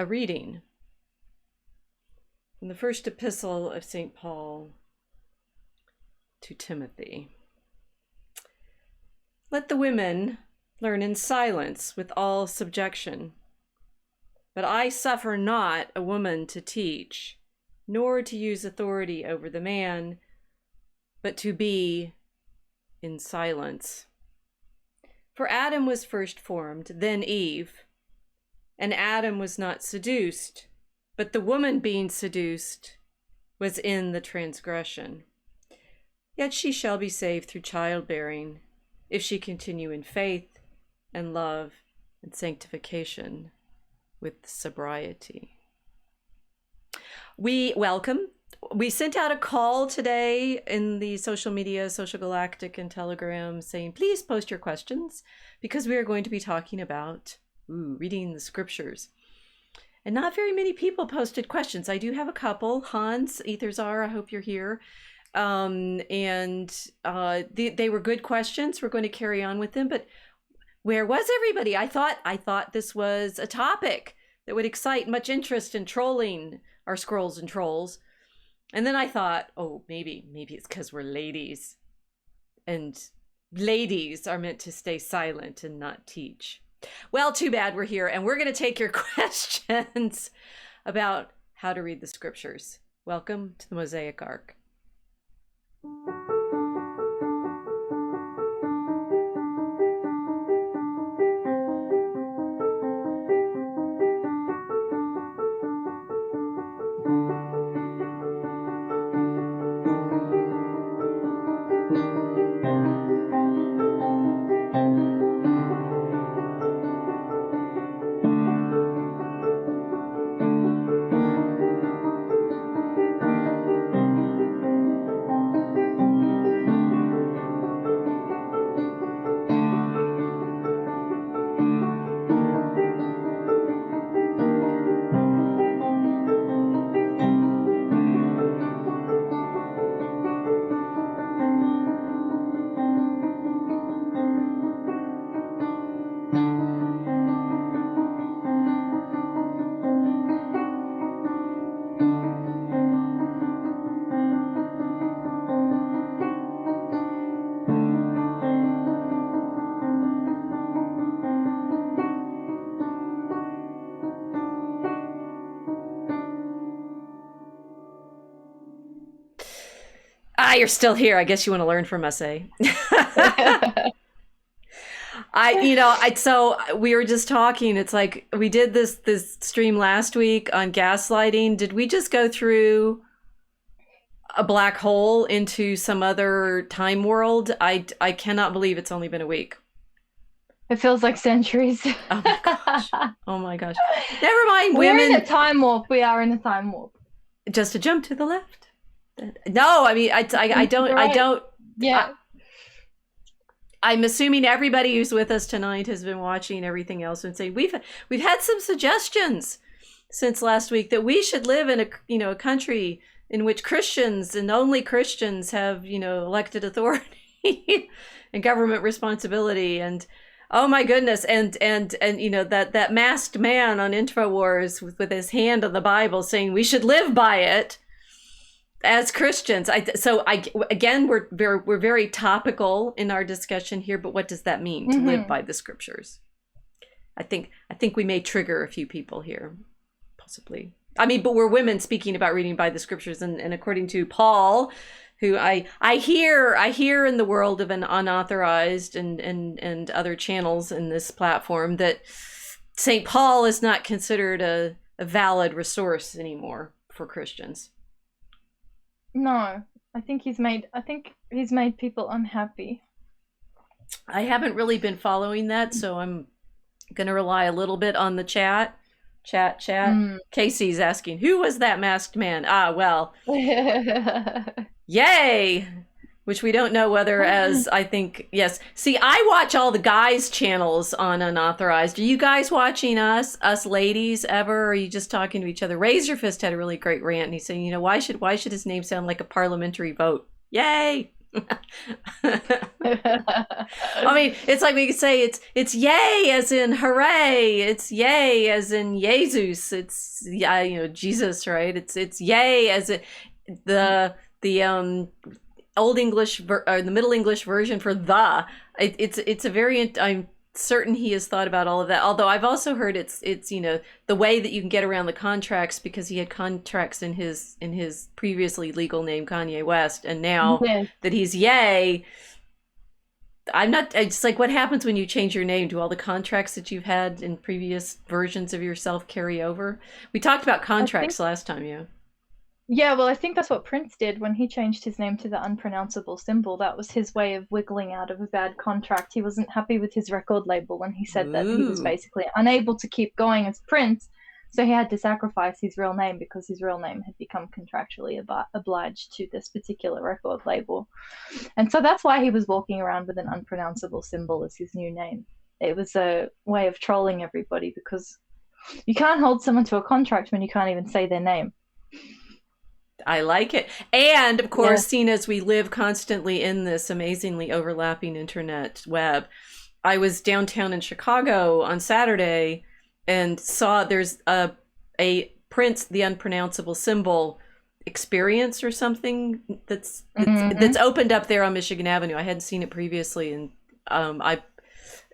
a reading from the first epistle of St. Paul to Timothy. Let the women learn in silence with all subjection. But I suffer not a woman to teach, nor to use authority over the man, but to be in silence. For Adam was first formed, then Eve. And Adam was not seduced, but the woman being seduced was in the transgression. Yet she shall be saved through childbearing, if she continue in faith and love and sanctification with sobriety. We sent out a call today in the social media, Social Galactic and Telegram, saying, please post your questions, because we are going to be talking about reading the scriptures. And not very many people posted questions. I do have a couple. Hans, Etherzar, I hope you're here. They were good questions. We're going to carry on with them, but where was everybody? I thought this was a topic that would excite much interest in trolling our scrolls and trolls. And then I thought, oh, maybe it's because we're ladies, and ladies are meant to stay silent and not teach. Well, too bad we're here, and we're going to take your questions about how to read the scriptures. Welcome to the Mosaic Ark. You're still here. I guess you want to learn from us, eh? So we were just talking. It's like we did this stream last week on gaslighting. Did we just go through a black hole into some other time world? I cannot believe it's only been a week. It feels like centuries. Oh my gosh. Oh my gosh. Never mind, We're women. in a time warp. We are in a time warp. Just a jump to the left. No, I mean, I don't. Yeah. I'm assuming everybody who's with us tonight has been watching everything else and say we've had some suggestions since last week that we should live in a country in which Christians and only Christians have elected authority and government responsibility. And oh my goodness, and that masked man on InfoWars with his hand on the Bible saying we should live by it as Christians. Again, we're very topical in our discussion here, but what does that mean to live by the scriptures? I think we may trigger a few people here, possibly. I mean, but we're women speaking about reading by the scriptures, and according to Paul, who I hear in the world of an unauthorized and other channels in this platform, that St. Paul is not considered a valid resource anymore for Christians. No, I think he's made people unhappy. I haven't really been following that, so I'm going to rely a little bit on the chat. Casey's asking, who was that masked man? Well, yay! Which we don't know whether as, I think, yes. See, I watch all the guys' channels on Unauthorized. Are you guys watching us ladies, ever? Or are you just talking to each other? Raise Your Fist had a really great rant, and he's saying, why should his name sound like a parliamentary vote? Yay! I mean, it's like we could say it's yay as in hooray, it's yay as in Jesus, it's yeah, Jesus, right? It's yay as it the Old English or the Middle English version for the. It's a variant. I'm certain he has thought about all of that. Although I've also heard it's the way that you can get around the contracts, because he had contracts in his previously legal name Kanye West, and now Yes. that he's Ye, I'm not. It's like, what happens when you change your name? Do all the contracts that you've had in previous versions of yourself carry over? We talked about I think, contracts last time, yeah. yeah, well, I think that's what Prince did when he changed his name to the unpronounceable symbol. That was his way of wiggling out of a bad contract. He wasn't happy with his record label when he said that he was Ooh. basically unable to keep going as Prince, so he had to sacrifice his real name because his real name had become contractually obliged to this particular record label. And so that's why he was walking around with an unpronounceable symbol as his new name. It was a way of trolling everybody because you can't hold someone to a contract when you can't even say their name. I like it. And of Yeah. course, seeing as we live constantly in this amazingly overlapping internet web, I was downtown in Chicago on Saturday and saw there's a Prince the Unpronounceable Symbol experience or something that's opened up there on Michigan Avenue. I hadn't seen it previously, and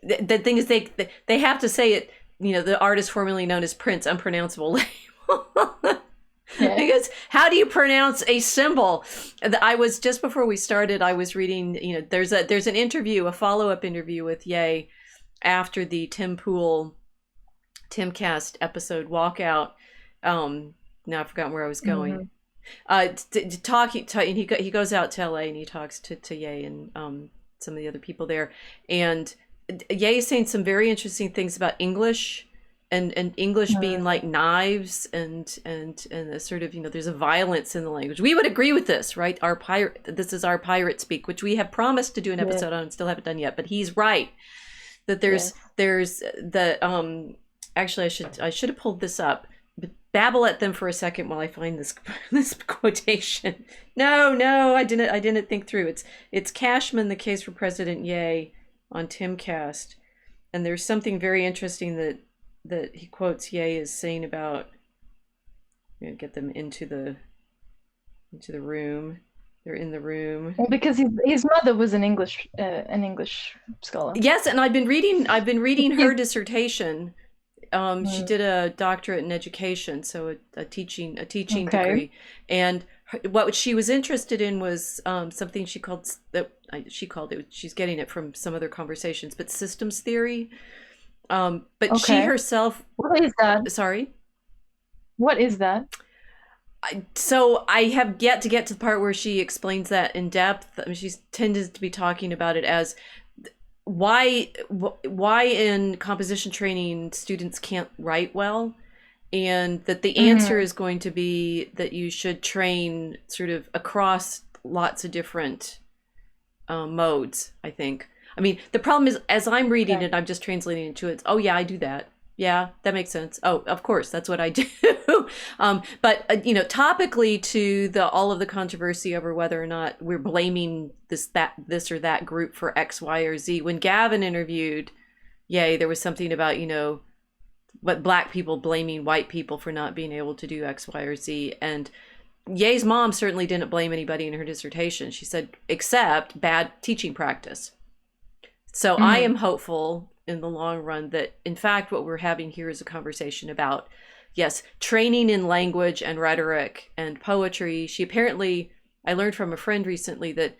the thing is they have to say it. The artist formerly known as Prince Unpronounceable Label. Yeah. Because how do you pronounce a symbol? I was, just before we started, I was reading, there's an interview, a follow-up interview with Ye after the Tim Pool Timcast episode walkout. Now I've forgotten where I was going. And he goes out to LA and he talks to Ye and some of the other people there. And Ye is saying some very interesting things about English. And English being like knives and a sort of, there's a violence in the language. We would agree with this, right? This is our pirate speak, which we have promised to do an episode on and still haven't done yet. But he's right that there's the actually I should have pulled this up. But babble at them for a second while I find this quotation. No, I didn't think through. It's Cashman, the case for President Ye, on Timcast, and there's something very interesting that he quotes Ye as saying about, I'm gonna get them into the room. They're in the room. Well, because his mother was an English scholar. Yes, and I've been reading her dissertation. She did a doctorate in education, so a teaching degree, and what she was interested in was something she called it. She's getting it from some other conversations, but systems theory. But she herself. What is that? Sorry? What is that? So I have yet to get to the part where she explains that in depth. I mean, she's tended to be talking about it as why in composition training students can't write well, and that the answer is going to be that you should train sort of across lots of different modes, I think. I mean, the problem is, as I'm reading it, I'm just translating it to it. Oh, yeah, I do that. Yeah, that makes sense. Oh, of course, that's what I do. But topically to all of the controversy over whether or not we're blaming this or that group for X, Y, or Z. When Gavin interviewed Ye, there was something about what Black people blaming white people for not being able to do X, Y, or Z, and Ye's mom certainly didn't blame anybody in her dissertation. She said, except bad teaching practice. So I am hopeful in the long run that, in fact, what we're having here is a conversation about, yes, training in language and rhetoric and poetry. She apparently, I learned from a friend recently that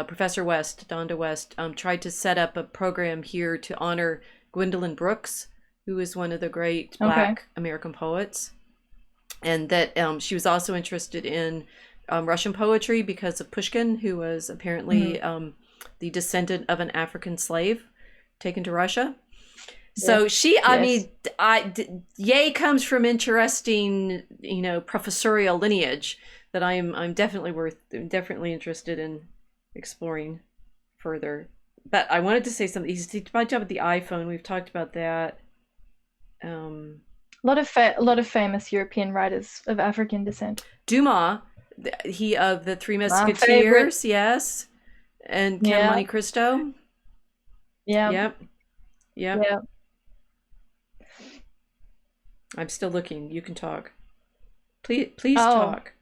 Professor West, Donda West, tried to set up a program here to honor Gwendolyn Brooks, who is one of the great Black American poets. And that she was also interested in Russian poetry because of Pushkin, who was apparently the descendant of an African slave taken to Russia. So Ye comes from interesting, professorial lineage that I'm definitely interested in exploring further. But I wanted to say something. He's talked about the iPhone. We've talked about that. A lot of famous European writers of African descent. Dumas he of the Three My favorite. Musketeers, yes, and Count of Yeah. Monte Cristo. Yeah. Yep. Yep. Yeah. I'm still looking. You can talk. Please Oh. talk.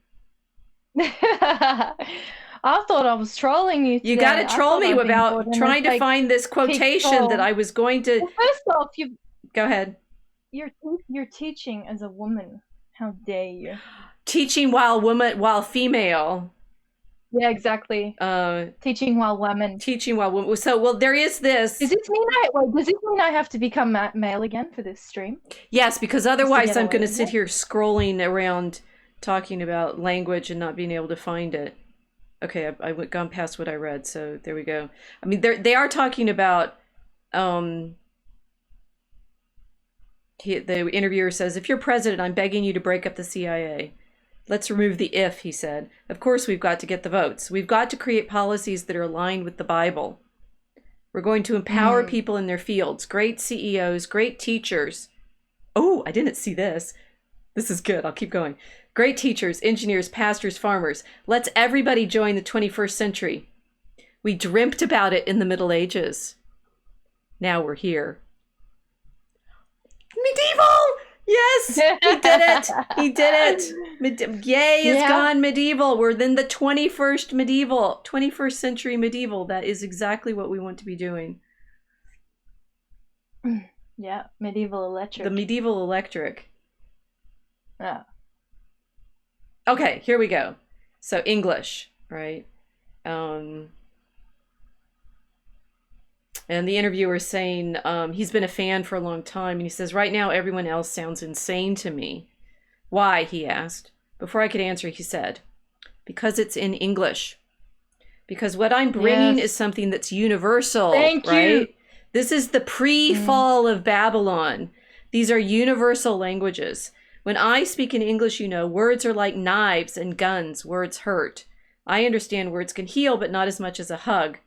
I thought I was trolling you today. You got to I troll thought me I'd been brought about in trying as, to find this quotation troll. that I was going to. Well, first off, Go ahead. you're teaching as a woman. How dare you? Teaching while female. Yeah, exactly. Teaching while women. Teaching while women. So, well, there is this. Does this mean I have to become male again for this stream? Yes, because otherwise get I'm away going to with sit it? here scrolling around talking about language and not being able to find it. Okay, I went gone past what I read, so there we go. I mean, they are talking about. The interviewer says, "If you're president, I'm begging you to break up the CIA. Let's remove the if," he said. "Of course, we've got to get the votes. We've got to create policies that are aligned with the Bible. We're going to empower people in their fields, great CEOs, great teachers." Oh, I didn't see this. This is good. I'll keep going. "Great teachers, engineers, pastors, farmers. Let's everybody join the 21st century. We dreamt about it in the Middle Ages. Now we're here." Medieval! Yes, he did it. He did it. Yay, it's gone medieval. We're in the 21st century medieval. That is exactly what we want to be doing. Yeah, medieval electric. The medieval electric. Yeah. Okay, here we go. So English, right? And the interviewer is saying he's been a fan for a long time, and he says, "Right now, everyone else sounds insane to me." "Why?" he asked. Before I could answer, he said, "Because it's in English. Because what I'm bringing is something that's universal, Thank right? you. This is the pre-fall of Babylon. These are universal languages. When I speak in English, words are like knives and guns. Words hurt. I understand words can heal, but not as much as a hug.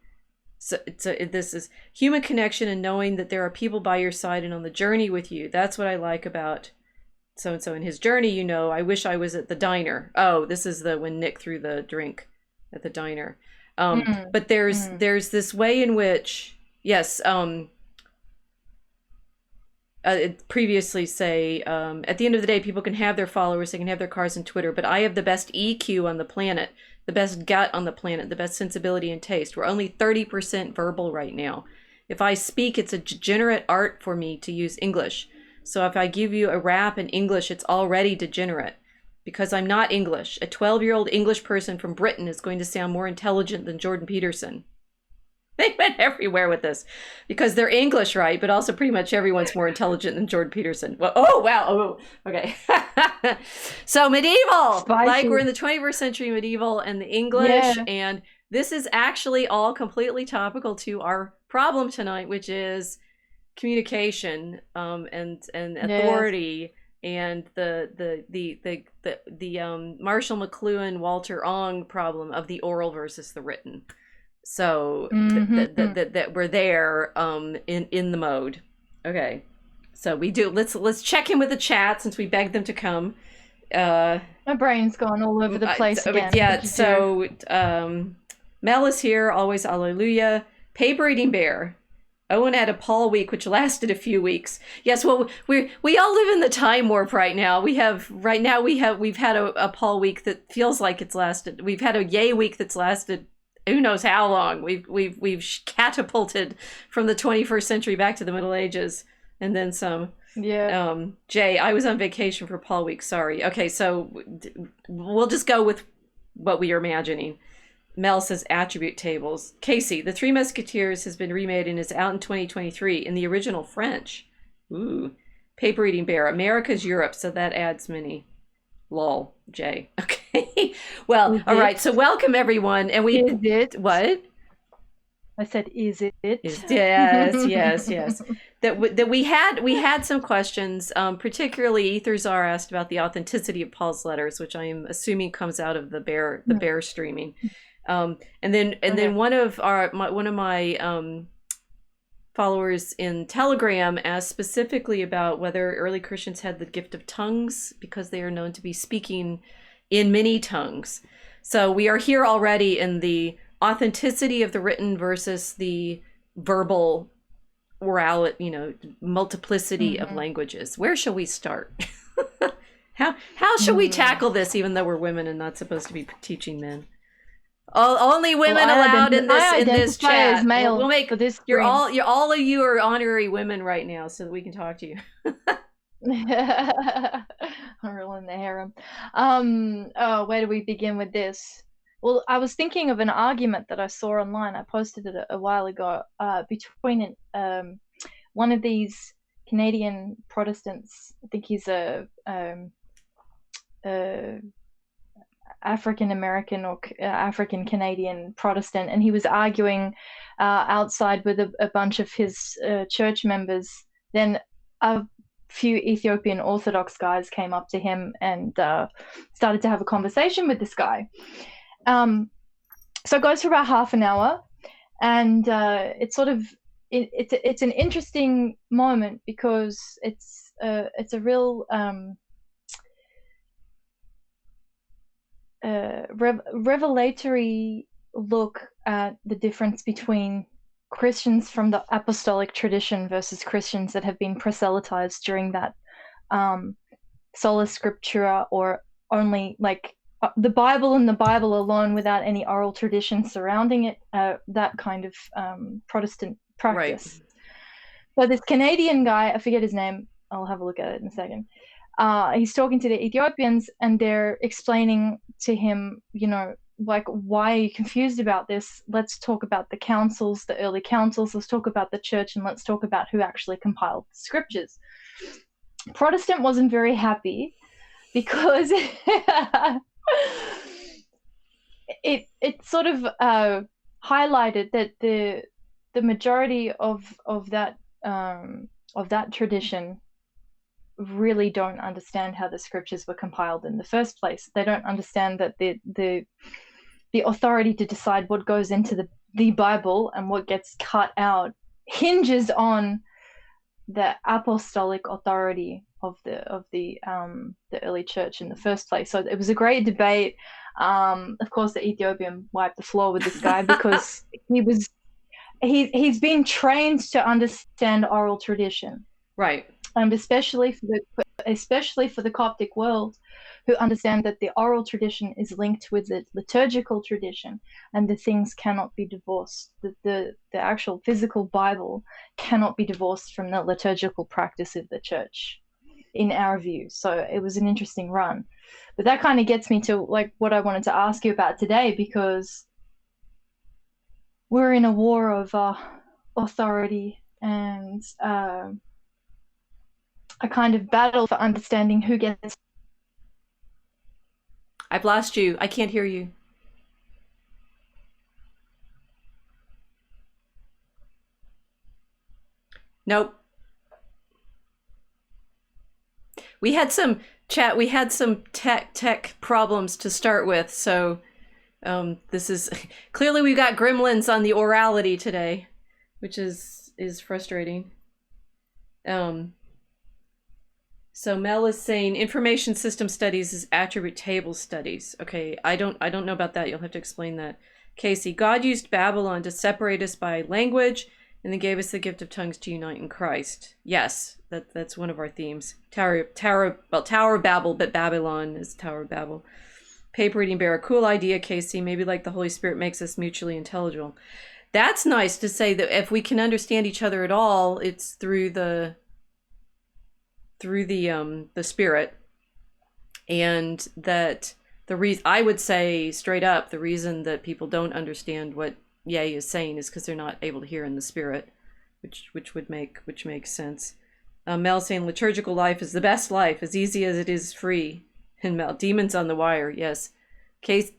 So this is human connection and knowing that there are people by your side and on the journey with you. That's what I like about so-and-so in his journey. I wish I was at the diner." Oh, this is when Nick threw the drink at the diner. But there's this way in which, yes, previously say, at the end of the day, people can have their followers, they can have their cars and Twitter, but I have the best EQ on the planet, the best gut on the planet, the best sensibility and taste. We're only 30% verbal right now. If I speak, it's a degenerate art for me to use English. So if I give you a rap in English, it's already degenerate because I'm not English. A 12-year-old English person from Britain is going to sound more intelligent than Jordan Peterson. They went everywhere with this because they're English, right? But also pretty much everyone's more intelligent than Jordan Peterson. Well, oh, wow. Oh, okay. So medieval, Spicy. like we're in the 21st century medieval and the English. Yeah. And this is actually all completely topical to our problem tonight, which is communication and authority. And the Marshall McLuhan, Walter Ong problem of the oral versus the written. So that we're there in the mode. Okay, so we do. Let's check in with the chat since we begged them to come. My brain's going all over the place again. Yeah. So Mel is here. Always hallelujah. Paper Eating Bear. Owen had a Paul week, which lasted a few weeks. Yes, well, we all live in the time warp right now. We've had a Paul week that feels like it's lasted. We've had a Yay week that's lasted who knows how long. We've catapulted from the 21st century back to the Middle Ages, and then some. Yeah. Jay, I was on vacation for Paul week. Sorry. Okay, so we'll just go with what we are imagining. Mel says attribute tables. Casey, The Three Musketeers has been remade and is out in 2023 in the original French. Ooh. Paper Eating Bear. America's Europe, so that adds many. Lol, Jay. Okay. Well, all right. So welcome everyone. And is it? What? I said, is it? Yes. That we had some questions. Particularly, Etherzar asked about the authenticity of Paul's letters, which I am assuming comes out of the bear streaming. And then one of my followers in Telegram asked specifically about whether early Christians had the gift of tongues because they are known to be speaking in many tongues. So we are here already in the authenticity of the written versus the verbal oral, multiplicity of languages. Where shall we start? How should we tackle this, even though we're women and not supposed to be teaching men? Only women allowed in this chat. As male we'll make for this. All of you are honorary women right now, so that we can talk to you. I'm ruling the harem. Where do we begin with this? Well, I was thinking of an argument that I saw online. I posted it a while ago. Between one of these Canadian Protestants. I think he's a African American or African Canadian Protestant, and he was arguing outside with a bunch of his church members. Then a few Ethiopian Orthodox guys came up to him and started to have a conversation with this guy. So it goes for about half an hour, and it's sort of it's an interesting moment because it's a real revelatory look at the difference between Christians from the apostolic tradition versus Christians that have been proselytized during that sola scriptura, or only like the Bible and the Bible alone without any oral tradition surrounding it, that kind of Protestant practice. Right. So this Canadian guy, I forget his name, I'll have a look at it in a second. He's talking to the Ethiopians, and they're explaining to him, like, why are you confused about this? Let's talk about the councils, the early councils. Let's talk about the church, and let's talk about who actually compiled the scriptures. Protestant wasn't very happy because it sort of highlighted that the majority of that tradition really don't understand how the scriptures were compiled in the first place. They don't understand that the authority to decide what goes into the Bible and what gets cut out hinges on the apostolic authority of the early church in the first place. So it was a great debate. Of course, the Ethiopian wiped the floor with this guy because he's been trained to understand oral tradition, right? And especially for the Coptic world, who understand that the oral tradition is linked with the liturgical tradition, and the things cannot be divorced. The actual physical Bible cannot be divorced from the liturgical practice of the church, in our view. So it was an interesting run. But that kind of gets me to like what I wanted to ask you about today, because we're in a war of authority and a kind of battle for understanding who gets. I've lost you. I can't hear you. Nope. We had some tech problems to start with, so this is clearly we've got gremlins on the orality today, which is frustrating. So Mel is saying information system studies is attribute table studies. Okay, I don't know about that. You'll have to explain that. Casey, God used Babylon to separate us by language, and then gave us the gift of tongues to unite in Christ. Yes, that's one of our themes. Tower of Babel, but Babylon is Tower of Babel. Paper reading bear, a cool idea, Casey. Maybe like the Holy Spirit makes us mutually intelligible. That's nice to say, that if we can understand each other at all, it's through the Spirit, and that the reason, I would say straight up, the reason that people don't understand what Ye is saying is because they're not able to hear in the Spirit, which makes sense. Mel saying liturgical life is the best life, as easy as it is free. And Mel, demons on the wire, yes. Case,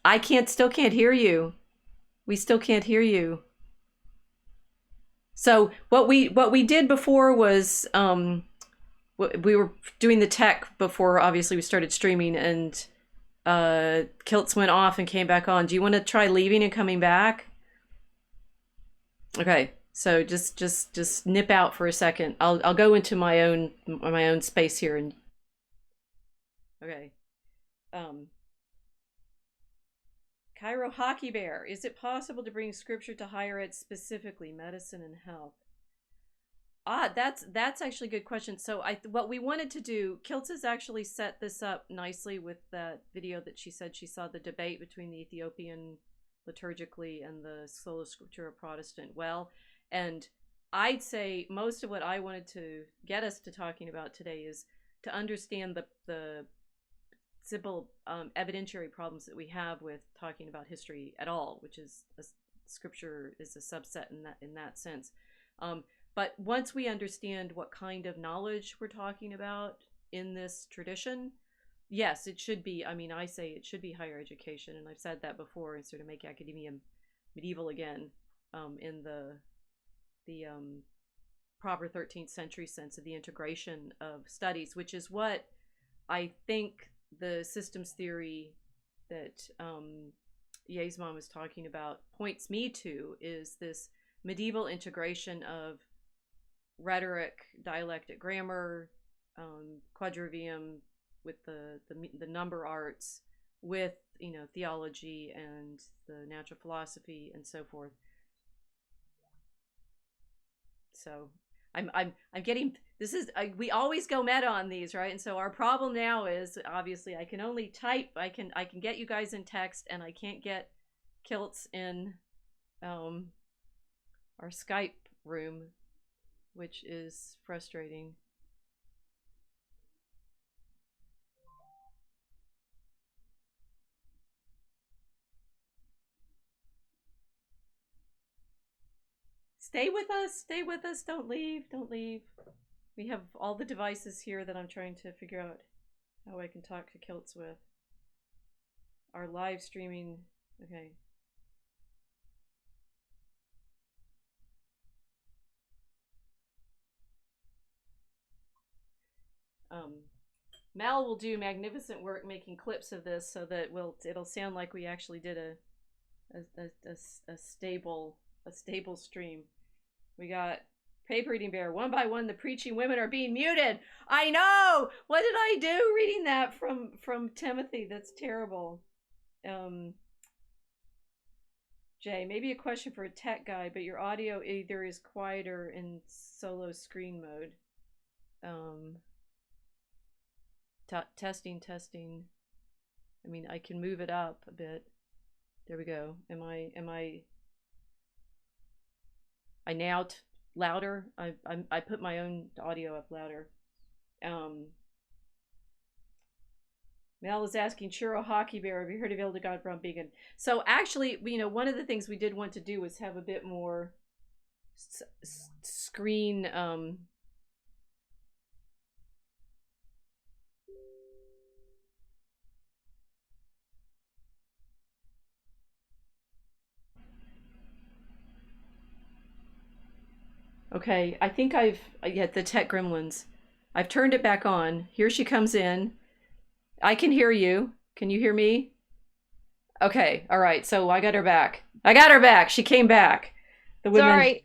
I still can't hear you. We still can't hear you. So what we did before was we were doing the tech before, obviously we started streaming, and Kilts went off and came back on. Do you want to try leaving and coming back? Okay, so just nip out for a second. I'll go into my own space here, and okay. Um, Cairo Hockey Bear, is it possible to bring scripture to higher ed, specifically medicine and health? That's actually a good question. So what we wanted to do, Kilts has actually set this up nicely with that video that she said she saw the debate between the Ethiopian liturgically and the Sola Scriptura Protestant well. And I'd say most of what I wanted to get us to talking about today is to understand the simple evidentiary problems that we have with talking about history at all, which is scripture is a subset in that sense. But once we understand what kind of knowledge we're talking about in this tradition, yes, it should be. I mean, I say it should be higher education, and I've said that before, and sort of make academia medieval again, in the proper 13th century sense of the integration of studies, which is what I think the systems theory that Yesman was talking about points me to, is this medieval integration of rhetoric, dialectic grammar, quadrivium with the number arts, with theology and the natural philosophy and so forth. So I'm getting, this is we always go meta on these, right? And so our problem now is obviously I can only type, I can get you guys in text, and I can't get Kilts in our Skype room, which is frustrating. Stay with us, don't leave. We have all the devices here that I'm trying to figure out how I can talk to Kilts with. Our live streaming, okay. Mal will do magnificent work making clips of this so that it'll sound like we actually did a stable stream. We got Paper Eating Bear. One by one, the preaching women are being muted. I know. What did I do reading that from Timothy? That's terrible. Jay, maybe a question for a tech guy, but your audio either is quieter in solo screen mode. Testing. I mean, I can move it up a bit. There we go. Am I now louder? I put my own audio up louder. Mel is asking, Churro Hockey Bear, have you heard of Hildegard von Bingen? So actually, one of the things we did want to do was have a bit more screen. Okay, I think the tech gremlins. I've turned it back on. Here she comes in. I can hear you. Can you hear me? Okay, all right. So I got her back. She came back. The women. Sorry.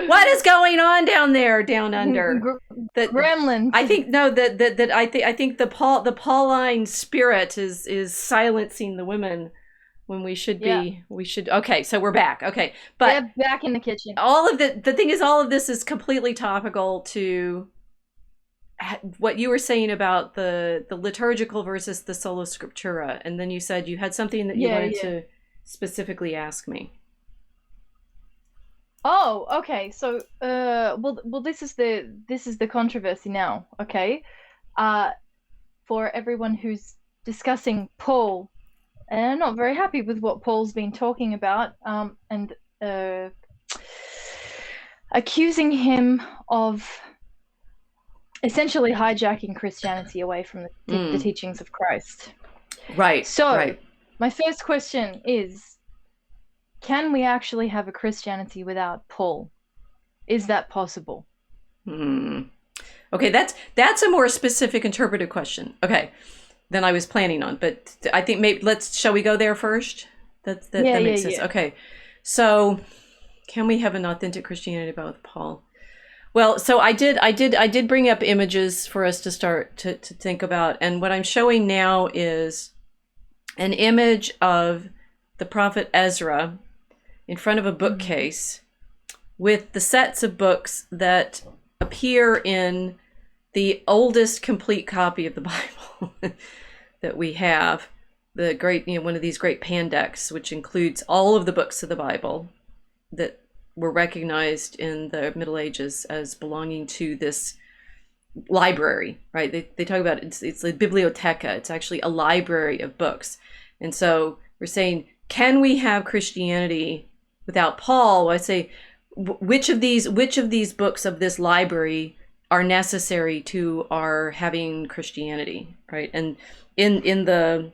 What is going on down there, down under? Gremlins. I think I think the Pauline spirit is silencing the women when we should be. Okay, so we're back. Okay, but back in the kitchen. All of the thing is, all of this is completely topical to what you were saying about the liturgical versus the sola scriptura, and then you said you had something that you wanted to specifically ask me. Oh, okay. So, well, this is the controversy now. Okay, for everyone who's discussing Paul, and I'm not very happy with what Paul's been talking about, and accusing him of essentially hijacking Christianity away from the teachings of Christ. Right. So, my first question is, can we actually have a Christianity without Paul? Is that possible? Okay, that's a more specific interpretive question. Okay, than I was planning on, but I think maybe shall we go there first? That makes sense. Yeah. Okay, so can we have an authentic Christianity without Paul? Well, so I did bring up images for us to start to think about. And what I'm showing now is an image of the prophet Ezra in front of a bookcase with the sets of books that appear in the oldest complete copy of the Bible that we have, the great, one of these great Pandects, which includes all of the books of the Bible that were recognized in the Middle Ages as belonging to this library, right? They talk about it's a biblioteca. It's actually a library of books. And so we're saying, can we have Christianity without Paul? Well, I say, which of these books of this library are necessary to our having Christianity, right? And in the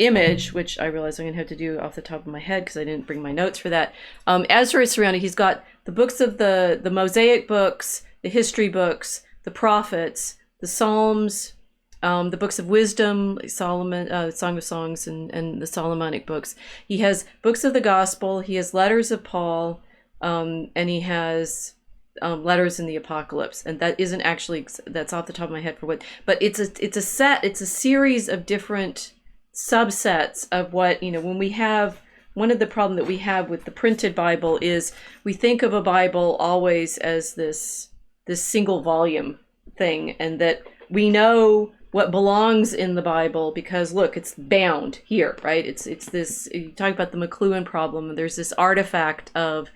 image, which I realize I'm gonna have to do off the top of my head because I didn't bring my notes for that. Ezra is surrounded. He's got the books of the Mosaic books, the history books, the prophets, the Psalms, the books of wisdom, Solomon, Song of Songs, and the Solomonic books. He has books of the Gospel. He has letters of Paul, and he has letters in the Apocalypse. And that isn't actually, that's off the top of my head for what, but it's a series of different subsets of what, when we have, one of the problem that we have with the printed Bible is we think of a Bible always as this single volume thing, and that we know what belongs in the Bible because look, it's bound here, right? It's this, you talk about the McLuhan problem, and there's this artifact of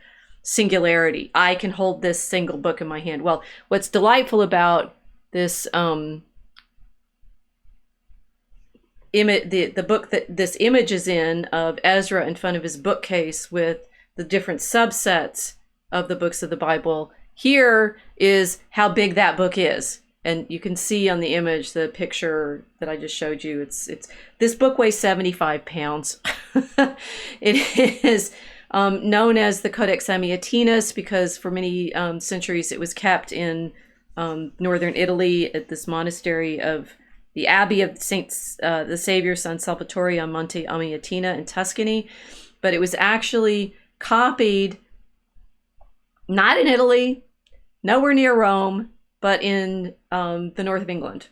singularity. I can hold this single book in my hand. Well, what's delightful about this the book that this image is in of Ezra in front of his bookcase with the different subsets of the books of the Bible, here is how big that book is. And you can see on the image, the picture that I just showed you, it's this book weighs 75 pounds. It is known as the Codex Amiatinus because for many centuries it was kept in northern Italy at this monastery of the Abbey of Saints, the Savior San Salvatore on Monte Amiatina in Tuscany. But it was actually copied, not in Italy, nowhere near Rome, but in the north of England.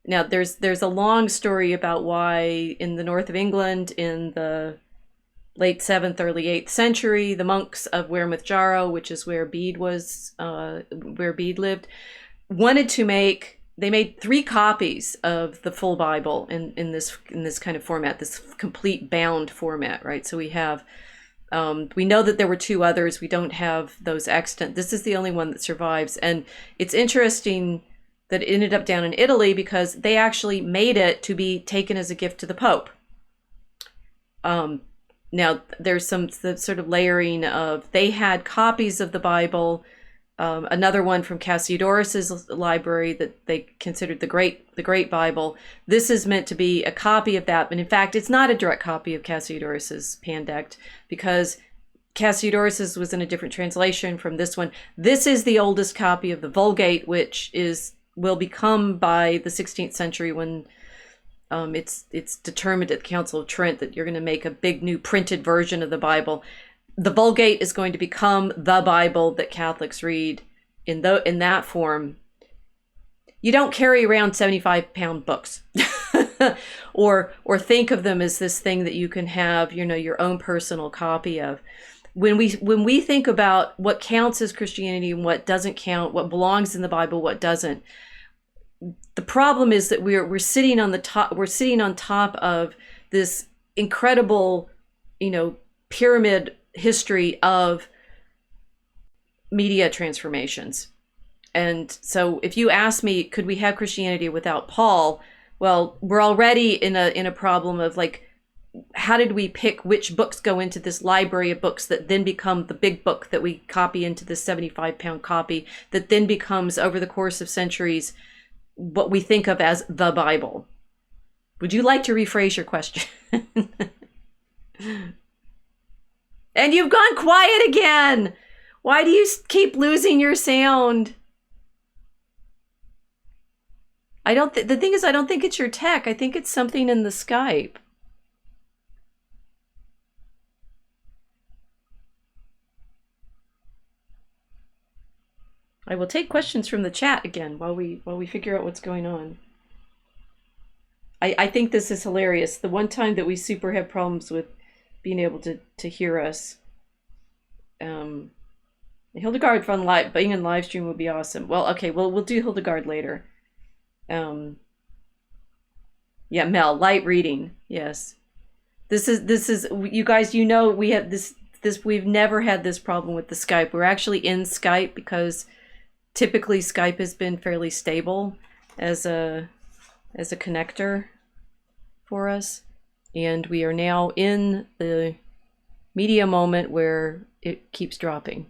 Now, there's a long story about why in the north of England, in the late 7th, early 8th century, the monks of Wearmouth Jarrow, which is where Bede lived, wanted to make. They made 3 copies of the full Bible in this kind of format, this complete bound format, right? So we have, we know that there were 2 others. We don't have those extant. This is the only one that survives. And it's interesting that it ended up down in Italy because they actually made it to be taken as a gift to the Pope. Now, there's some sort of layering of, they had copies of the Bible, another one from Cassiodorus's library that they considered the great Bible. This is meant to be a copy of that, but in fact, it's not a direct copy of Cassiodorus's Pandect because Cassiodorus's was in a different translation from this one. This is the oldest copy of the Vulgate, which will become by the 16th century when it's determined at the Council of Trent that you're going to make a big new printed version of the Bible. The Vulgate is going to become the Bible that Catholics read in that form. You don't carry around 75-pound books or think of them as this thing that you can have, your own personal copy of. When we think about what counts as Christianity and what doesn't count, what belongs in the Bible, what doesn't, the problem is that we're sitting on top. We're sitting on top of this incredible, pyramid history of media transformations. And so if you ask me, could we have Christianity without Paul? Well, we're already in a problem of like, how did we pick which books go into this library of books that then become the big book that we copy into this 75-pound copy that then becomes, over the course of centuries, what we think of as the Bible? Would you like to rephrase your question? And you've gone quiet again. Why do you keep losing your sound? The thing is, I don't think it's your tech. I think it's something in the Skype. will take questions from the chat again while we figure out what's going on. I think this is hilarious. The one time that we super have problems with being able to hear us. Hildegard von live being in live stream would be awesome. Well, okay, we'll do Hildegard later. Yeah, Mel, light reading. Yes. This is you guys, you know, we have this we've never had this problem with the Skype. We're actually in Skype because typically Skype has been fairly stable as a connector for us, and we are now in the media moment where it keeps dropping.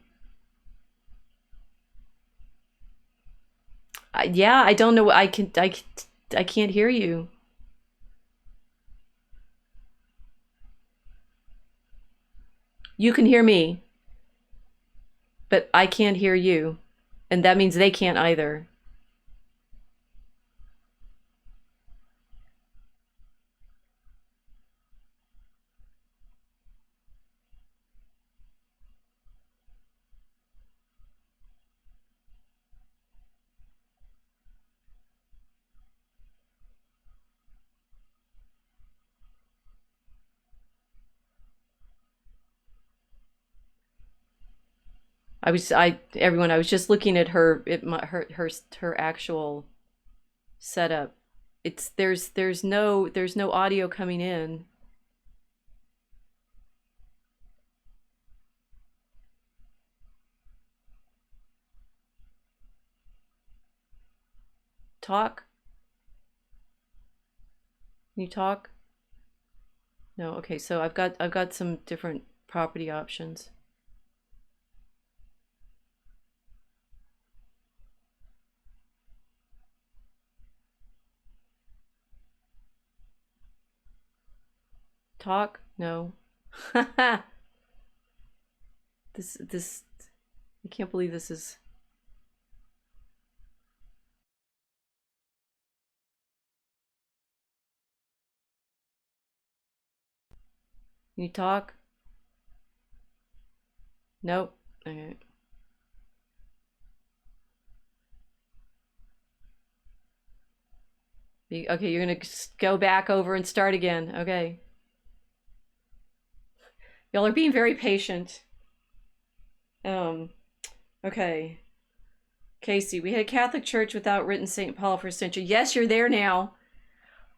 Yeah, I don't know. I can't hear you. You can hear me, but I can't hear you, and that means they can't either. I was just looking at her actual setup. There's no audio coming in. Talk? Can you talk? No, okay, so I've got some different property options. Talk? No. This I can't believe this is. Can you talk? Nope. Okay. Okay, you're gonna go back over and start again. Okay. Y'all are being very patient. Okay. Casey, we had a Catholic Church without written St. Paul for a century. Yes, you're there now.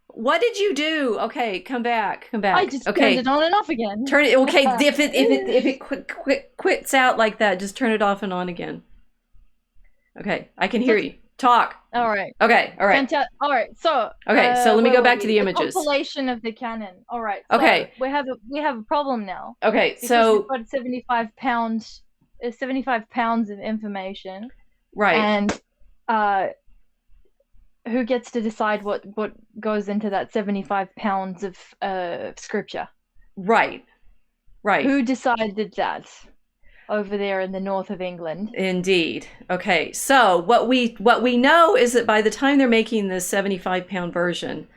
What did you do? Okay, come back. Come back. I just okay. turned it on and off again. Turn it. Okay, if it quits out like that, just turn it off and on again. Okay, I can hear you. Talk. All right. Okay. All right. All right. So. Okay. So let me go back to the images. Compilation of the canon. All right. So okay. We have a problem now. Okay. So we've got 75 pounds of information. Right. And who gets to decide what goes into that 75 pounds of scripture? Right. Right. Who decided that? Over there in the north of England. Indeed. Okay, so what we know is that by the time they're making the 75-pound version,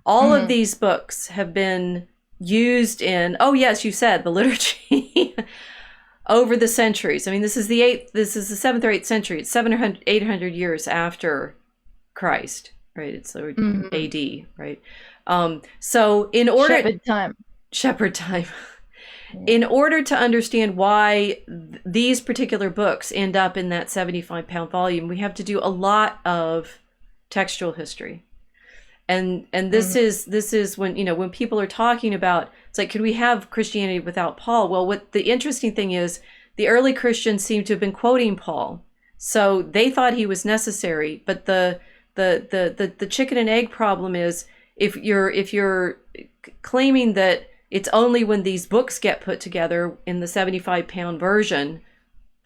all of these books have been used in, oh yes, you said the liturgy over the centuries. I mean, this is the 7th or 8th century. It's 700, 800 years after Christ, right? It's AD, right? So in order shepherd time. In order to understand why these particular books end up in that 75-pound volume, we have to do a lot of textual history. And this is when, when people are talking about, it's like, could we have Christianity without Paul? Well, what the interesting thing is, the early Christians seem to have been quoting Paul. So they thought he was necessary, but the chicken and egg problem is, if you're claiming that it's only when these books get put together in the 75-pound version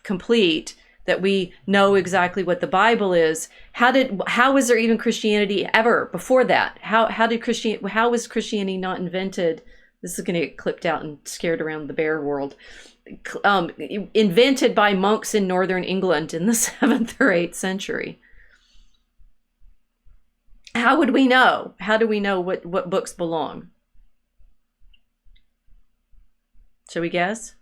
complete that we know exactly what the Bible is. How was there even Christianity ever before that? How was Christianity not invented? This is going to get clipped out and scared around the bear world. Invented by monks in northern England in the 7th or 8th century. How would we know? How do we know what books belong? Shall we guess?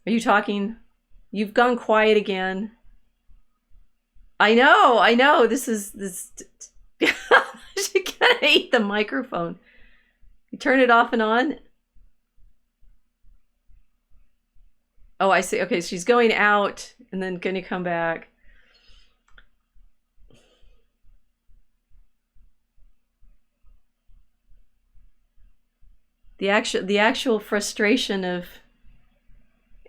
Are you talking? You've gone quiet again. I know. This. She kind of ate the microphone. You turn it off and on. Oh, I see. Okay, she's going out and then going to come back. The actual frustration of,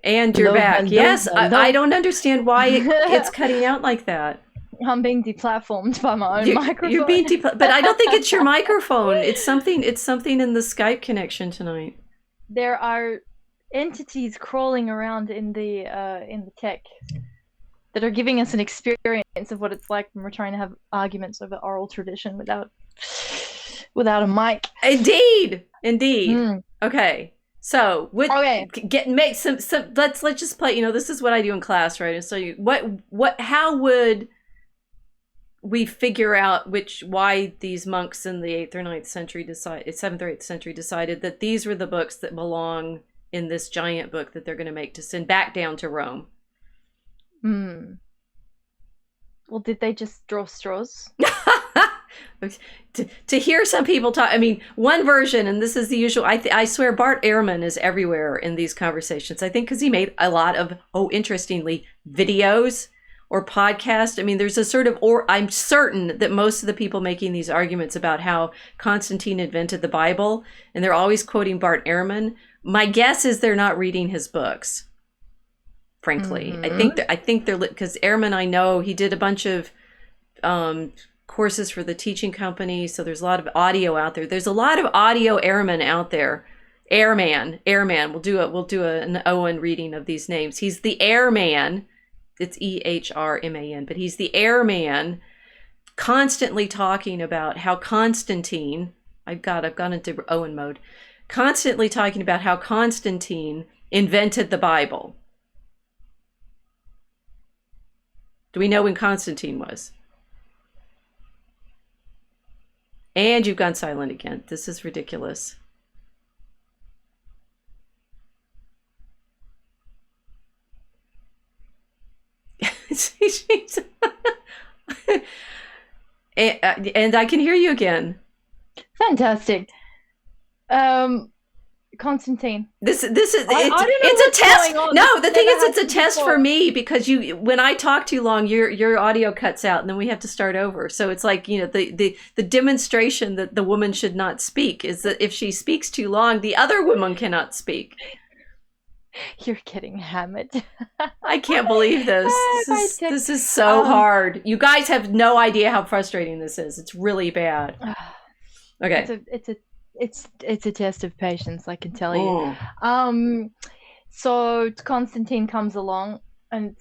and you're back. Yes, I don't understand why it's cutting out like that. I'm being deplatformed by my own microphone. You're being but I don't think it's your microphone. It's something in the Skype connection tonight. There are entities crawling around in the tech that are giving us an experience of what it's like when we're trying to have arguments over oral tradition without a mic. Indeed. Okay. So make some let's just play, this is what I do in class, right? And so how would we figure out why these monks in the 8th or 9th century 7th or 8th century decided that these were the books that belong in this giant book that they're going to make to send back down to Rome? Well, did they just draw straws? To hear some people talk, I mean, one version, and this is the usual, I swear Bart Ehrman is everywhere in these conversations. I think because he made a lot of, interestingly, videos or podcasts. I mean, there's a sort of, I'm certain that most of the people making these arguments about how Constantine invented the Bible, and they're always quoting Bart Ehrman, my guess is they're not reading his books, frankly. Mm-hmm. I think they're, because Ehrman, I know, he did a bunch of courses for the teaching company, so there's a lot of audio out there. There's a lot of audio airmen out there. Airman. We'll do an Owen reading of these names. He's the airman. It's EHRMAN, but he's the airman, constantly talking about how Constantine, I've gone into Owen mode, constantly talking about how Constantine invented the Bible. Do we know when Constantine was? And you've gone silent again. This is ridiculous. And I can hear you again. Fantastic. Constantine. It's a test. No, the thing is, it's a test for me because when I talk too long, your audio cuts out, and then we have to start over. So it's like, the demonstration that the woman should not speak is that if she speaks too long, the other woman cannot speak. You're getting hammered. I can't believe this. This is so hard. You guys have no idea how frustrating this is. It's really bad. Okay. It's a test of patience, I can tell you. So Constantine comes along, and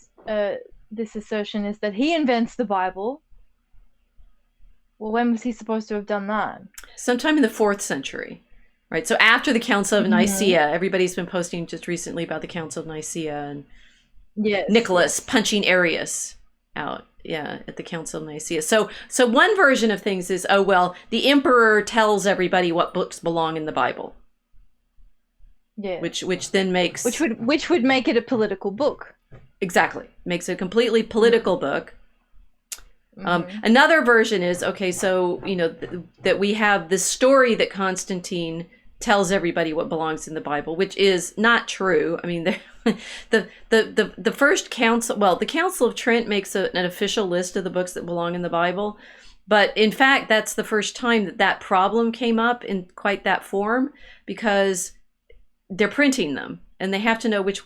this assertion is that he invents the Bible. Well, when was he supposed to have done that? Sometime in the 4th century, right? So after the Council of Nicaea, everybody's been posting just recently about the Council of Nicaea and Nicholas punching Arius out. Yeah, at the Council of Nicaea. So one version of things is, the emperor tells everybody what books belong in the Bible. Yeah. Which then makes which would make it a political book. Exactly. Makes it a completely political book. Another version is, that we have this story that Constantine tells everybody what belongs in the Bible, which is not true. I mean, the first council, the Council of Trent makes an official list of the books that belong in the Bible, but in fact, that's the first time that problem came up in quite that form, because they're printing them, and they have to know which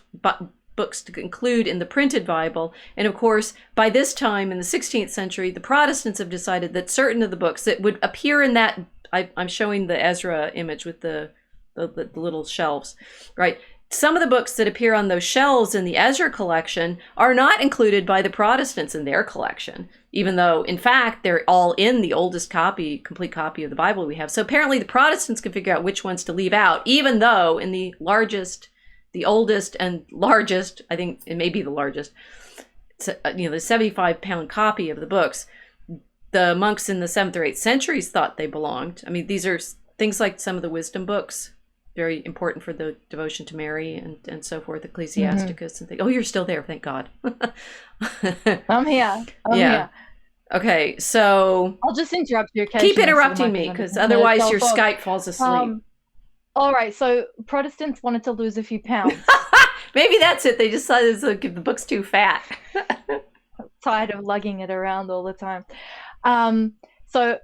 books to include in the printed Bible. And of course, by this time in the 16th century, the Protestants have decided that certain of the books that would appear in that, I'm showing the Ezra image with the little shelves, right? Some of the books that appear on those shelves in the Ezra collection are not included by the Protestants in their collection, even though, in fact, they're all in the oldest complete copy of the Bible we have. So apparently the Protestants can figure out which ones to leave out, even though in the oldest and largest, I think it may be the largest, the 75-pound copy of the books, the monks in the 7th or 8th centuries thought they belonged. I mean, these are things like some of the wisdom books. very important for the devotion to Mary and so forth, Ecclesiasticus and things. Oh, you're still there, thank God. I'm here. I'm here. Okay, so I'll just interrupt you occasionally. Keep interrupting me, because otherwise your Skype falls asleep. All right, so Protestants wanted to lose a few pounds. Maybe that's it. They decided the book's too fat. Tired of lugging it around all the time. So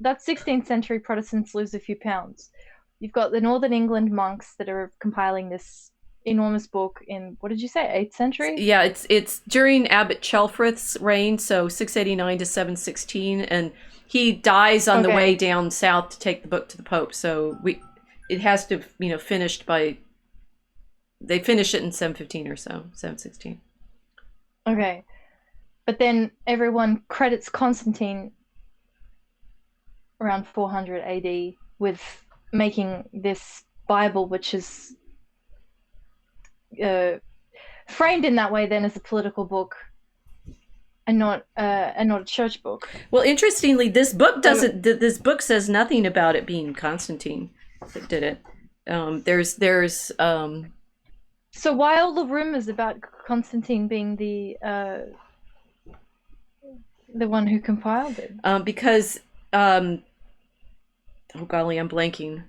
that's 16th century Protestants lose a few pounds. You've got the Northern England monks that are compiling this enormous book in, what did you say, 8th century? Yeah, it's during Abbot Celfrith's reign, so 689 to 716, and he dies on the way down south to take the book to the Pope. So it has to, finished by, they finish it in 715 or so, 716. Okay. But then everyone credits Constantine around 400 AD with making this Bible, which is framed in that way then as a political book and not a church book. Well, interestingly, this book doesn't. This book says nothing about it being Constantine that did it. There's. So why all the rumors about Constantine being the one who compiled it? Because oh golly, I'm blanking.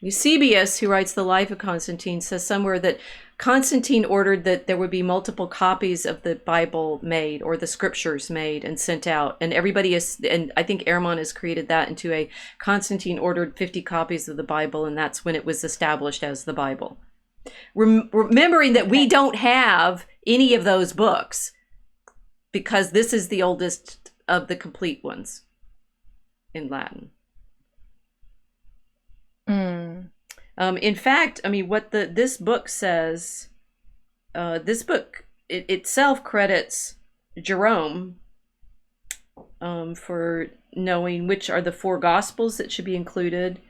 Eusebius, who writes the life of Constantine, says somewhere that Constantine ordered that there would be multiple copies of the Bible made, or the scriptures made and sent out. And everybody is, and I think Ehrman has created that into a Constantine ordered 50 copies of the Bible, and that's when it was established as the Bible. Remembering that we don't have any of those books, because this is the oldest of the complete ones in Latin. In fact, I mean, what this book says, this book itself credits Jerome for knowing which are the 4 Gospels that should be included.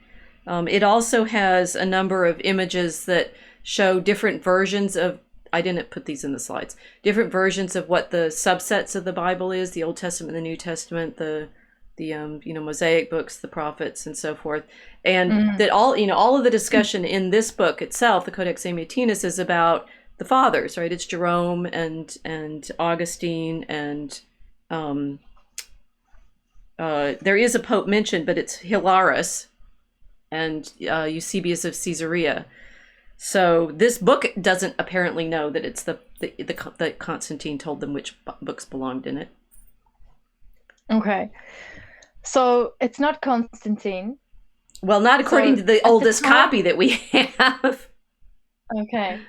It also has a number of images that show different versions of, I didn't put these in the slides, different versions of what the subsets of the Bible is, the Old Testament, the New Testament, the Mosaic books, the prophets, and so forth. And that all of the discussion in this book itself, the Codex Amiatinus, is about the fathers, right? It's Jerome and Augustine, and there is a pope mentioned, but it's Hilaris and Eusebius of Caesarea. So this book doesn't apparently know that it's that Constantine told them which books belonged in it. Okay. So it's not Constantine. Well, not according to the oldest copy that we have. Okay.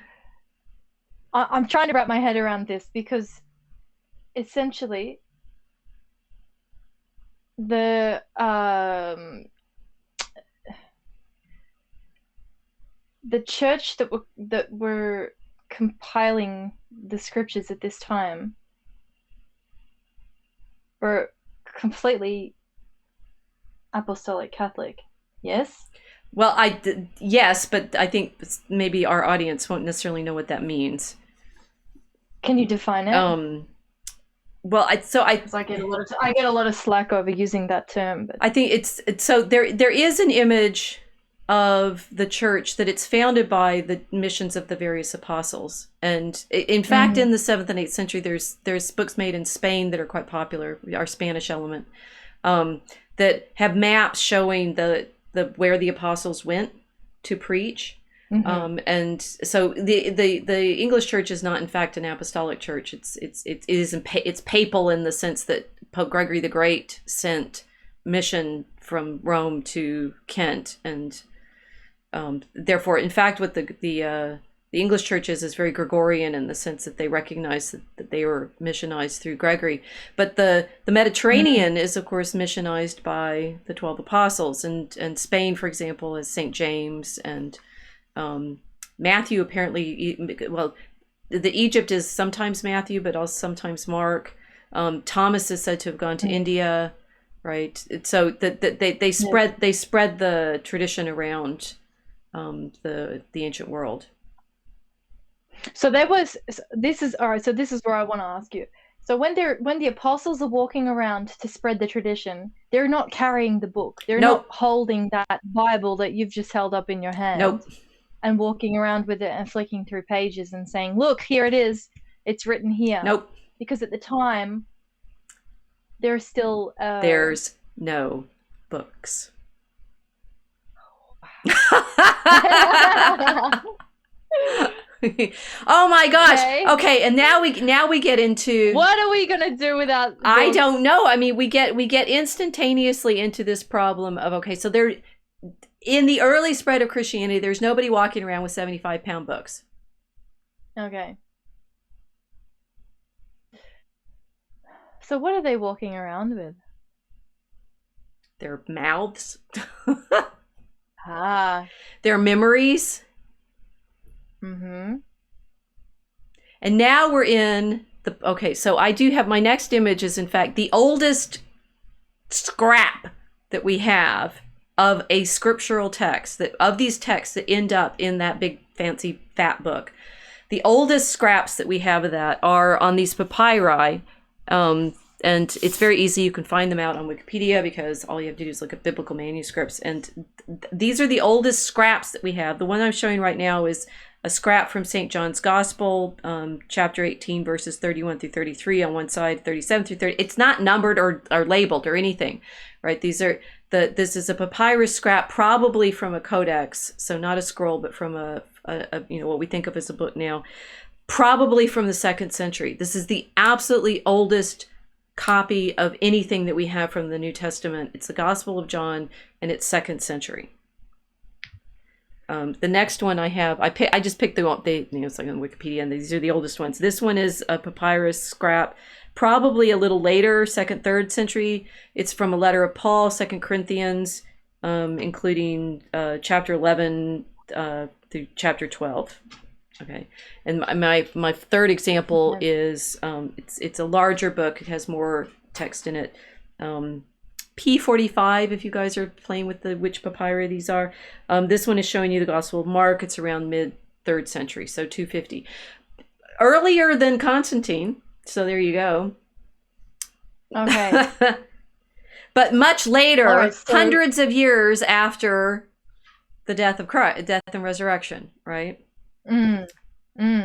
I'm trying to wrap my head around this, because essentially the church that were compiling the scriptures at this time were completely apostolic Catholic. Yes? Well, yes, but I think maybe our audience won't necessarily know what that means. Can you define it? Well, I get a lot of slack over using that term. But I think it's so there is an image of the church that it's founded by the missions of the various apostles, and in fact, in the 7th and 8th century, there's books made in Spain that are quite popular. Our Spanish element that have maps showing the where the apostles went to preach. And so the English church is not in fact an apostolic church. It's papal in the sense that Pope Gregory the Great sent mission from Rome to Kent, and therefore, in fact, what the English church is very Gregorian in the sense that they recognize that they were missionized through Gregory. But the Mediterranean is, of course, missionized by the 12 apostles, and Spain, for example, is St. James, and Matthew apparently, well, the Egypt is sometimes Matthew, but also sometimes Mark. Thomas is said to have gone to India, right? So they spread the tradition around the ancient world. So this is where I want to ask you. So when the apostles are walking around to spread the tradition, they're not carrying the book. They're Nope. not holding that Bible that you've just held up in your hand Nope. and walking around with it and flicking through pages and saying, "Look, here it is. It's written here." Nope. Because at the time, there's still There's no books. Oh my gosh. Okay, and now we get into what are we gonna do without books? I don't know. I mean, we get instantaneously into this problem of, okay, so there, in the early spread of Christianity, there's nobody walking around with 75-pound books. Okay. So what are they walking around with? Their mouths. Their memories. Mm-hmm. And now we're in the, okay, so I do have, my next image is in fact the oldest scrap that we have of a scriptural text, that of these texts that end up in that big fancy fat book. The oldest scraps that we have of that are on these papyri, and it's very easy. You can find them out on Wikipedia because all you have to do is look at biblical manuscripts. And these are the oldest scraps that we have. The one I'm showing right now is a scrap from St. John's Gospel, chapter 18, verses 31 through 33 on one side, 37 through 30. It's not numbered or labeled or anything, right? This is a papyrus scrap, probably from a codex, so not a scroll, but from a what we think of as a book now, probably from the 2nd century. This is the absolutely oldest copy of anything that we have from the New Testament. It's the Gospel of John, and it's 2nd century. The next one I have, I just picked it's like on Wikipedia, and these are the oldest ones. This one is a papyrus scrap, probably a little later, 2nd, 3rd century. It's from a letter of Paul, 2 Corinthians, including chapter 11 through chapter 12. Okay, and my third example is it's a larger book. It has more text in it. P45, if you guys are playing with which papyri these are. This one is showing you the Gospel of Mark. It's around mid-3rd century, so 250. Earlier than Constantine, so there you go. Okay. But much later, right, so hundreds of years after the death of Christ, death and resurrection, right?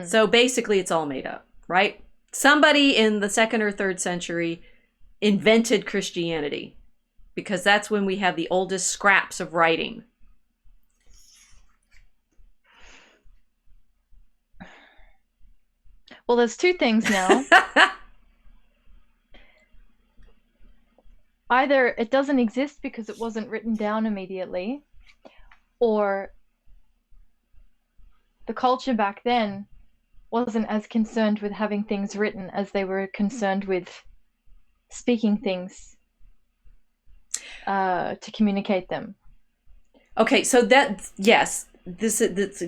So basically it's all made up, right? Somebody in the 2nd or 3rd century invented Christianity, because that's when we have the oldest scraps of writing. Well, there's two things now. Either it doesn't exist because it wasn't written down immediately, or the culture back then wasn't as concerned with having things written as they were concerned with speaking things to communicate them. Okay, so that, yes, this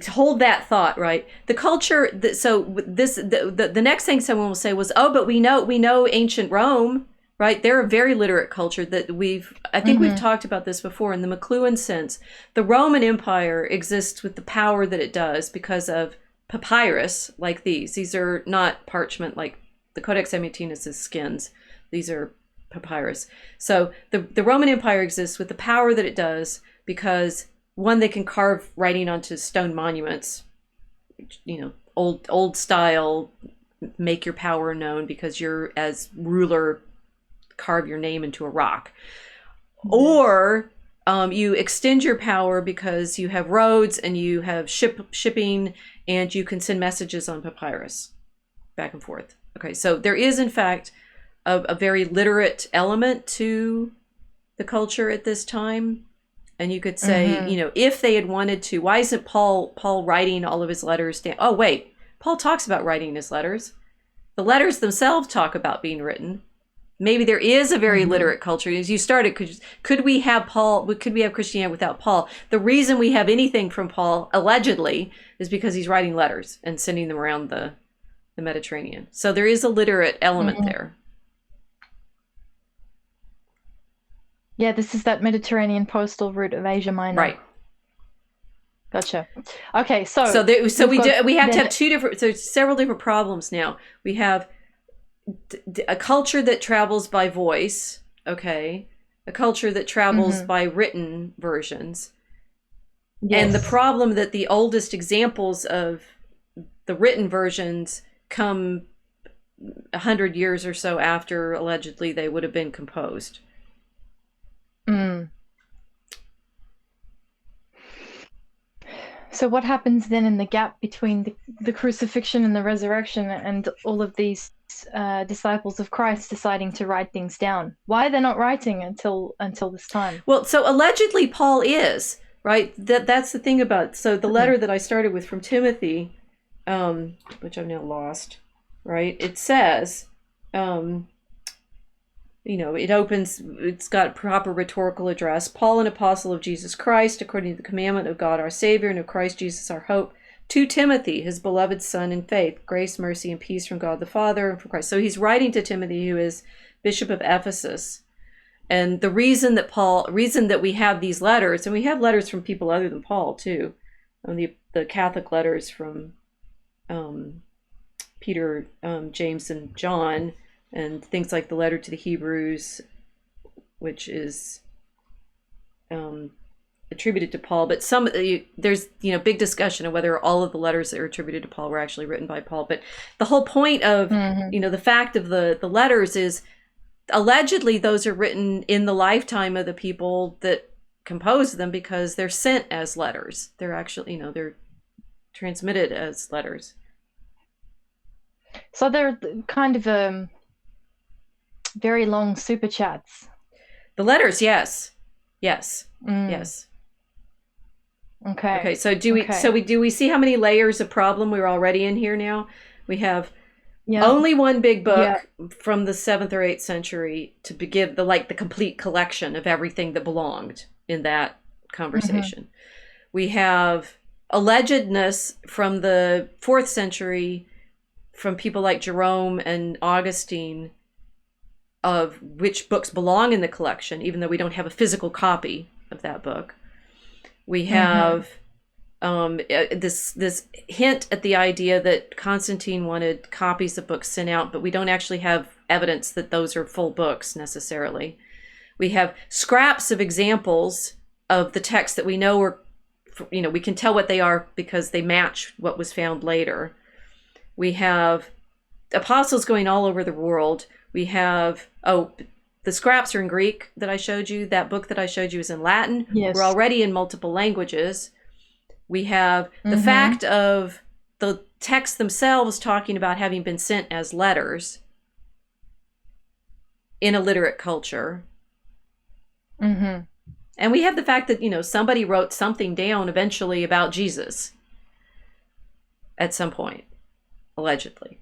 hold that thought, right? The culture, the next thing someone will say was, oh, but we know ancient Rome, right? They're a very literate culture that I think we've talked about this before in the McLuhan sense. The Roman Empire exists with the power that it does because of papyrus like these. These are not parchment like the Codex Amitinus is skins. These are papyrus. So the Roman Empire exists with the power that it does because, one, they can carve writing onto stone monuments, old style, make your power known because you're, as ruler, carve your name into a rock. Or you extend your power because you have roads and you have shipping and you can send messages on papyrus back and forth. Okay, so there is in fact a very literate element to the culture at this time. And you could say, if they had wanted to, why isn't Paul writing all of his letters down? Oh, wait, Paul talks about writing his letters. The letters themselves talk about being written. Maybe there is a very literate culture. As you started, could we have Christianity without Paul? The reason we have anything from Paul, allegedly, is because he's writing letters and sending them around the Mediterranean. So there is a literate element there. Yeah, this is that Mediterranean postal route of Asia Minor. Right. Gotcha. Okay, so we have to have several different problems now. We have a culture that travels by voice, okay, a culture that travels by written versions. Yes. And the problem that the oldest examples of the written versions come 100 years or so after allegedly they would have been composed. So what happens then in the gap between the crucifixion and the resurrection and all of these disciples of Christ deciding to write things down? Why are they not writing until this time? Well, so allegedly Paul is, right? That's the thing about, so the letter that I started with from Timothy, which I've now lost, right? It says, it opens, it's got proper rhetorical address. Paul, an apostle of Jesus Christ, according to the commandment of God our Savior and of Christ Jesus our hope, to Timothy, his beloved son in faith, grace, mercy, and peace from God the Father and from Christ. So he's writing to Timothy, who is Bishop of Ephesus. And the reason that we have these letters, and we have letters from people other than Paul too, the Catholic letters from Peter, James, and John, and things like the letter to the Hebrews, which is attributed to Paul. But there's big discussion of whether all of the letters that are attributed to Paul were actually written by Paul. But the whole point of the fact of the letters is allegedly those are written in the lifetime of the people that composed them, because they're sent as letters. They're actually they're transmitted as letters. So they're kind of very long super chats. The letters, yes. Yes. Okay. So do we see how many layers of problem we're already in here now? We have only one big book from the 7th or 8th century to begin the complete collection of everything that belonged in that conversation. We have allegedness from the 4th century from people like Jerome and Augustine of which books belong in the collection, even though we don't have a physical copy of that book. We have this hint at the idea that Constantine wanted copies of books sent out, but we don't actually have evidence that those are full books necessarily. We have scraps of examples of the texts that we know are, we can tell what they are because they match what was found later. We have apostles going all over the world. We have, the scraps are in Greek that I showed you. That book that I showed you is in Latin. Yes. We're already in multiple languages. We have the fact of the texts themselves talking about having been sent as letters in a literate culture. And we have the fact that, somebody wrote something down eventually about Jesus at some point, allegedly.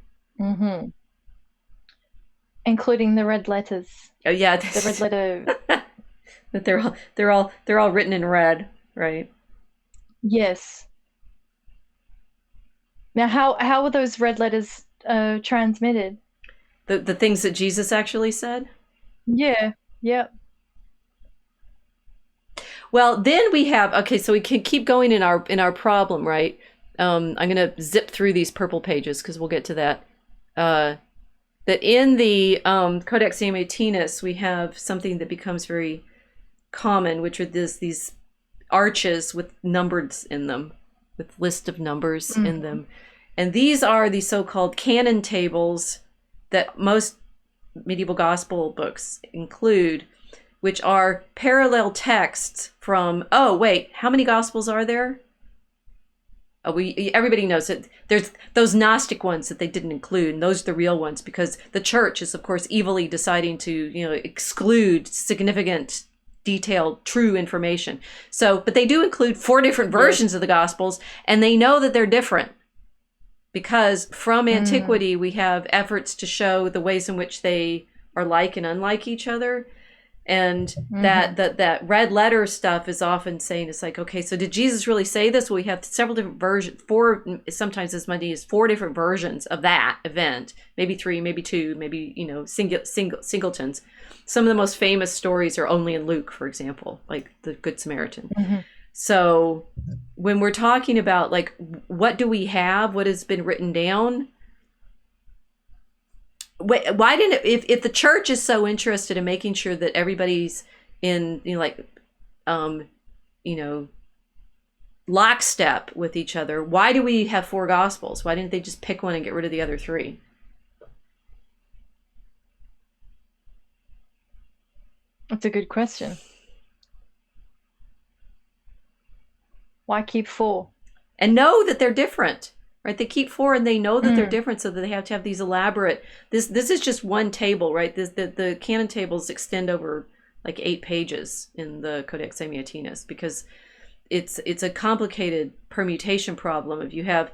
Including the red letters. Oh yeah, the red letter. That they're all written in red, right? Yes. Now, how were those red letters transmitted? The things that Jesus actually said? Yeah. Yep. Well, then we have, so we can keep going in our problem, right? I'm going to zip through these purple pages because we'll get to that. That in the Codex Amiatinus, we have something that becomes very common, which are these arches with numbers in them, with list of numbers in them. And these are the so-called canon tables that most medieval gospel books include, which are parallel texts from, how many gospels are there? Everybody knows that there's those Gnostic ones that they didn't include, and those are the real ones, because the church is, of course, evilly deciding to, exclude significant, detailed, true information. So, but they do include 4 different versions of the Gospels, and they know that they're different, because from antiquity we have efforts to show the ways in which they are like and unlike each other. And that red letter stuff is often saying, it's like, okay, so did Jesus really say this? Well, we have several different versions, 4, sometimes as many as 4 different versions of that event, maybe 3, maybe 2, maybe, singletons. Some of the most famous stories are only in Luke, for example, like the Good Samaritan. So when we're talking about, like, what do we have, what has been written down? Why didn't it, if the church is so interested in making sure that everybody's in, um, you know, lockstep with each other, why do we have 4 gospels? Why didn't they just pick one and get rid of the other 3? That's a good question. Why keep 4? And know that they're different, right? They keep 4 and they know that they're different, so that they have to have these elaborate. This is just one table, right? The canon tables extend over like 8 pages in the Codex Amiatinus, because it's a complicated permutation problem. If you have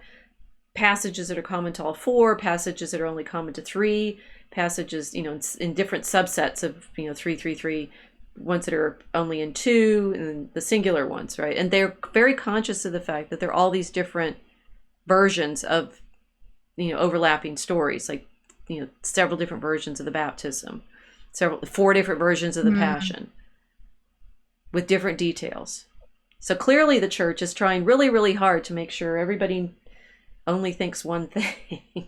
passages that are common to all 4, passages that are only common to 3, passages, in different subsets of, 3, 3, 3, ones that are only in 2, and the singular ones, right? And they're very conscious of the fact that there are all these different versions of, overlapping stories, like, several different versions of the baptism, 4 different versions of the Passion, with different details. So clearly the church is trying really, really hard to make sure everybody only thinks one thing.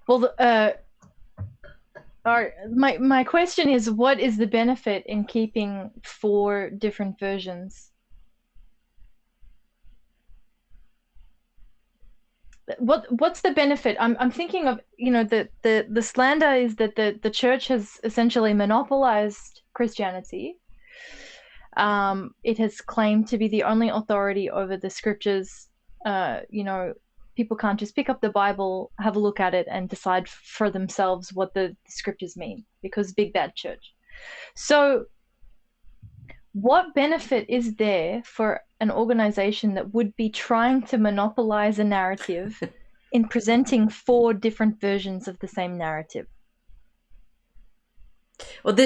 Well, my question is, what is the benefit in keeping 4 different versions? What's the benefit? I'm thinking of, the slander is that the church has essentially monopolized Christianity. It has claimed to be the only authority over the scriptures. People can't just pick up the Bible, have a look at it, and decide for themselves what the scriptures mean, because big bad church. So what benefit is there for an organization that would be trying to monopolize a narrative in presenting 4 different versions of the same narrative? Well,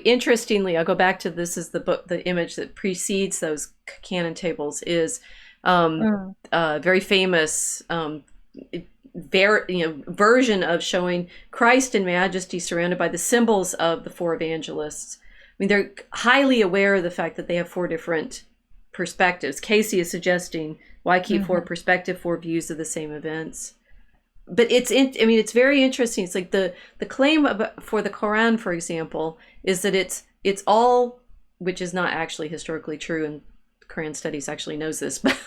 interestingly, I'll go back to, this is the book, the image that precedes those canon tables is very famous version of showing Christ in majesty surrounded by the symbols of the 4 evangelists. I mean, they're highly aware of the fact that they have 4 different perspectives. Casey is suggesting, why keep 4 perspective, 4 views of the same events? But it's very interesting. It's like the claim for the Quran, for example, is that it's all, which is not actually historically true, and Quran studies actually knows this, but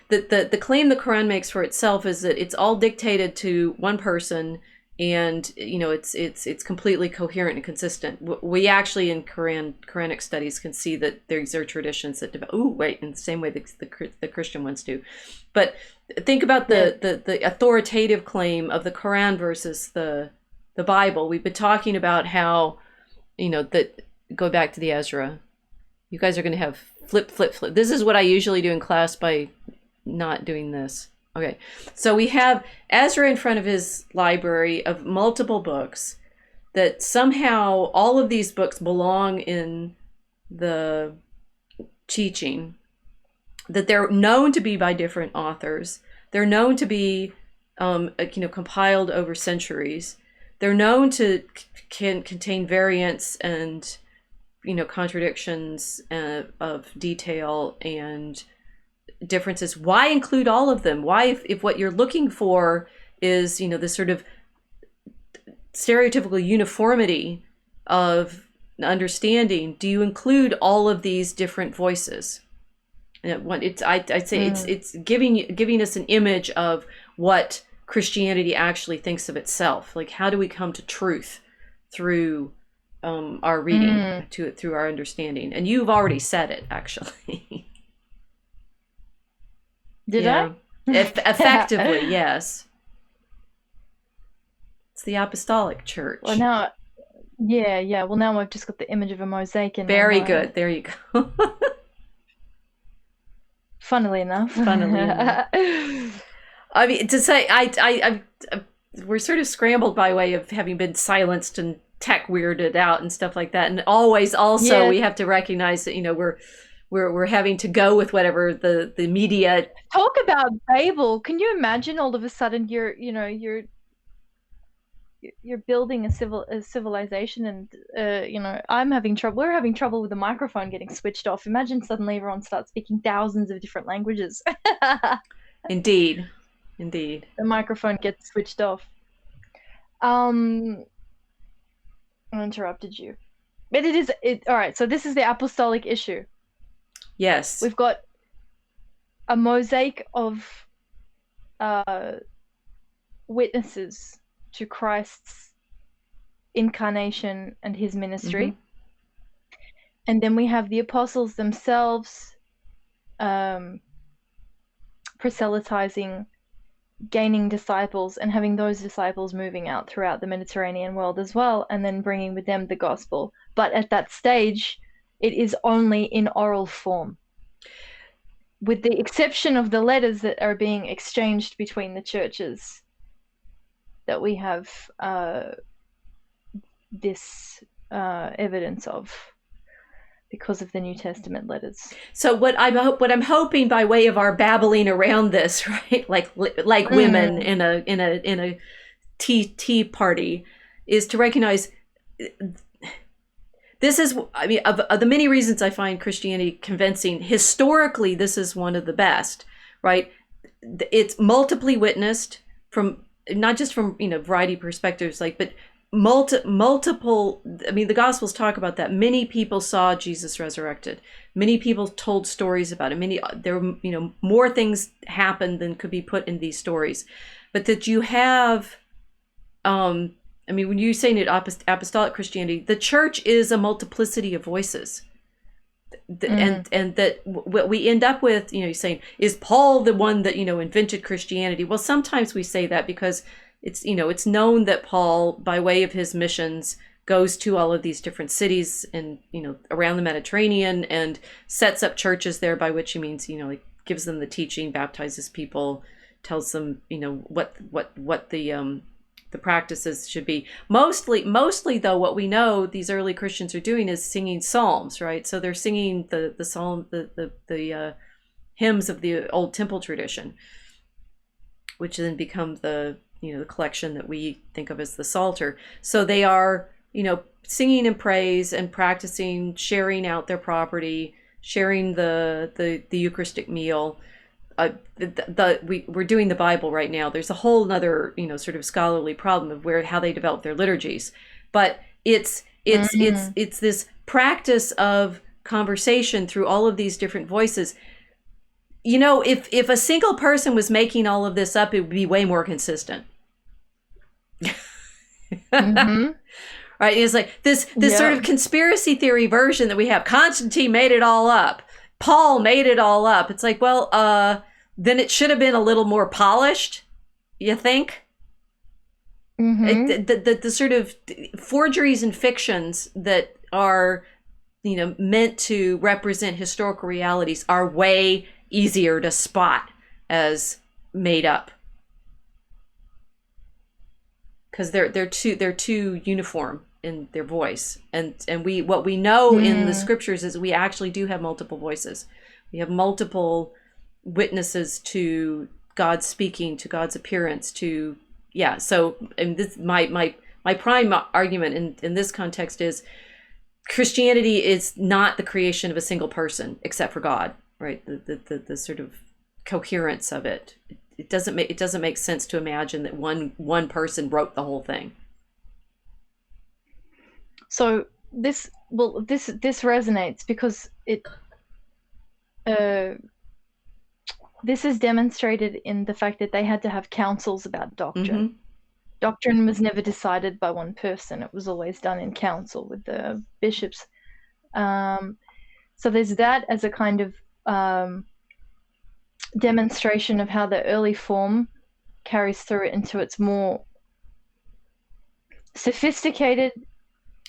the claim the Quran makes for itself is that it's all dictated to one person, and it's completely coherent and consistent. We actually in Quranic studies can see that these are traditions that develop. In the same way the Christian ones do. But think about the authoritative claim of the Quran versus the Bible. We've been talking about how, that go back to the Ezra. You guys are going to have flip. This is what I usually do in class by not doing this. Okay, so we have Ezra in front of his library of multiple books, that somehow all of these books belong in the teaching, that they're known to be by different authors. They're known to be, compiled over centuries. They're known to can contain variants and, contradictions of detail and differences. Why include all of them? Why, if what you're looking for is, this sort of stereotypical uniformity of understanding, do you include all of these different voices? And I'd say it's giving us an image of what Christianity actually thinks of itself. Like, how do we come to truth through our reading, through our understanding? And you've already said it, actually. Did I? Effectively, yes. It's the apostolic church. Well, now, yeah. Well, now I've just got the image of a mosaic in Very my mind. good. There you go. Funnily enough. I mean, to say, we're sort of scrambled by way of having been silenced and tech weirded out and stuff like that, and always also we have to recognize that we're having to go with whatever the media. Talk about Babel. Can you imagine all of a sudden you're building a civilization, and we're having trouble with the microphone getting switched off. Imagine suddenly everyone starts speaking thousands of different languages. Indeed. The microphone gets switched off. I interrupted you. But all right, so this is the apostolic issue. Yes. We've got a mosaic of witnesses to Christ's incarnation and his ministry. Mm-hmm. And then we have the apostles themselves proselytizing, gaining disciples, and having those disciples moving out throughout the Mediterranean world as well, and then bringing with them the gospel. But at that stage, it is only in oral form, with the exception of the letters that are being exchanged between the churches, that we have this evidence of, because of the New Testament letters. So what I'm hoping, by way of our babbling around this, right, like women in a tea party, is to recognize this is, I mean, of the many reasons I find Christianity convincing, historically this is one of the best, right? It's multiply witnessed from, not just from, variety of perspectives, but multiple, I mean, the Gospels talk about that. Many people saw Jesus resurrected. Many people told stories about it. There were, more things happened than could be put in these stories. But that you have, I mean, when you say apostolic Christianity, the church is a multiplicity of voices. And that what we end up with, saying, is Paul the one that, invented Christianity? Well, sometimes we say that because it's known that Paul, by way of his missions, goes to all of these different cities and, around the Mediterranean, and sets up churches there, by which he means, gives them the teaching, baptizes people, tells them, what the practices should be. Mostly though, what we know these early Christians are doing is singing psalms, right? So they're singing the psalm, the hymns of the old temple tradition, which then become the collection that we think of as the Psalter. So they are, singing in praise and practicing, sharing out their property, sharing the Eucharistic meal. We're doing the Bible right now. There's a whole other, sort of scholarly problem of how they develop their liturgies. But it's this practice of conversation through all of these different voices. If a single person was making all of this up, it would be way more consistent. Right? It's like this sort of conspiracy theory version that we have. Constantine made it all up. Paul made it all up. It's like, well, then it should have been a little more polished, you think? The sort of forgeries and fictions that are, meant to represent historical realities are way easier to spot as made up, because they're too uniform in their voice, and what we know in the scriptures is we actually do have multiple voices. We have multiple witnesses to God speaking, to God's appearance, to So, and this my prime argument in this context is Christianity is not the creation of a single person, except for God, right? The sort of coherence of it. It doesn't make sense to imagine that one person wrote the whole thing. So this resonates because this is demonstrated in the fact that they had to have councils about doctrine. Doctrine was never decided by one person. It was always done in council with the bishops. So there's that as a kind of demonstration of how the early form carries through into its more sophisticated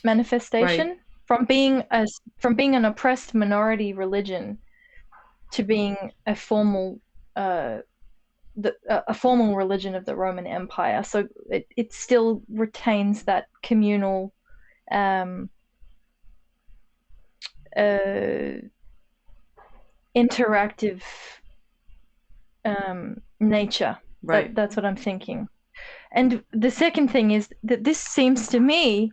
manifestation, right, from being an oppressed minority religion to being a formal religion of the Roman Empire. So it still retains that communal interactive nature. Right. That's what I'm thinking. And the second thing is that this seems to me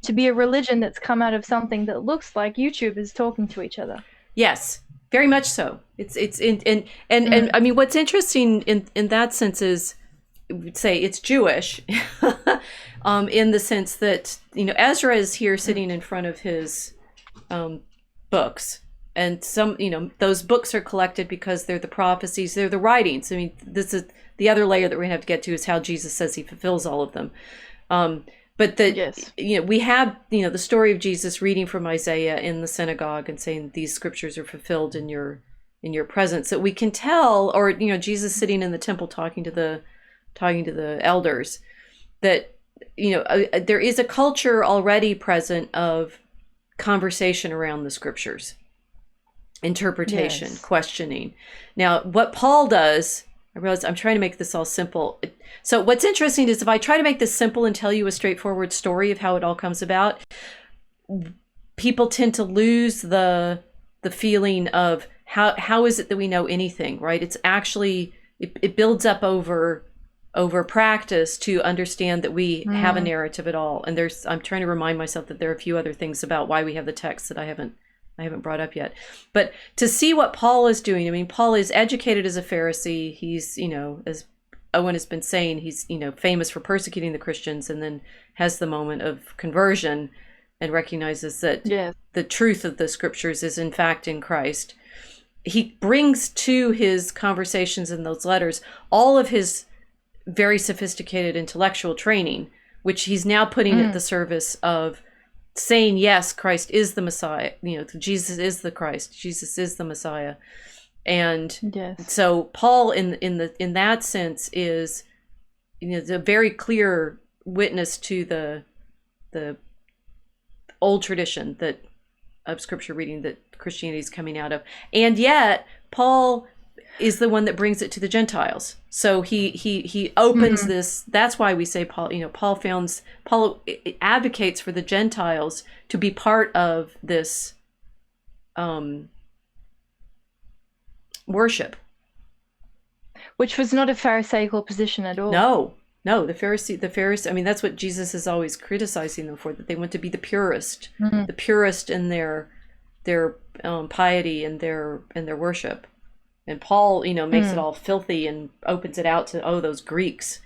to be a religion that's come out of something that looks like YouTubers talking to each other. Yes. Very much so. It's and I mean, what's interesting in that sense is, we'd say it's Jewish, in the sense that, you know, Ezra is here sitting in front of his books, and some, you know, those books are collected because they're the prophecies, they're the writings. I mean, this is the other layer that we're gonna have to get to, is how Jesus says he fulfills all of them. But Yes. you know, we have, you know, the story of Jesus reading from Isaiah in the synagogue and saying these scriptures are fulfilled in your presence, that we can tell, or, you know, Jesus sitting in the temple talking to the elders, that, you know, there is a culture already present of conversation around the scriptures, interpretation, Yes. questioning. Now, what Paul does, I realize I'm trying to make this all simple. So what's interesting is, if I try to make this simple and tell you a straightforward story of how it all comes about, people tend to lose the feeling of how is it that we know anything, right? It's actually, it builds up over practice to understand that we have a narrative at all. And I'm trying to remind myself that there are a few other things about why we have the text that I haven't brought up yet. But to see what Paul is doing, I mean, Paul is educated as a Pharisee. He's, you know, as Owen has been saying, he's, you know, famous for persecuting the Christians, and then has the moment of conversion and recognizes that the truth of the scriptures is in fact in Christ. He brings to his conversations in those letters all of his very sophisticated intellectual training, which he's now putting at the service of saying, yes, Christ is the Messiah. You know, Jesus is the Christ. Jesus is the Messiah. And so Paul, in that sense, is, you know, a very clear witness to the old tradition that of scripture reading that Christianity is coming out of. And yet Paul is the one that brings it to the Gentiles. So he opens this. That's why we say Paul, you know, Paul advocates for the Gentiles to be part of this worship, which was not a Pharisaical position at all. No, the Pharisee. I mean, that's what Jesus is always criticizing them for, that they want to be the purest in their piety and their worship. And Paul, you know, makes it all filthy and opens it out to, those Greeks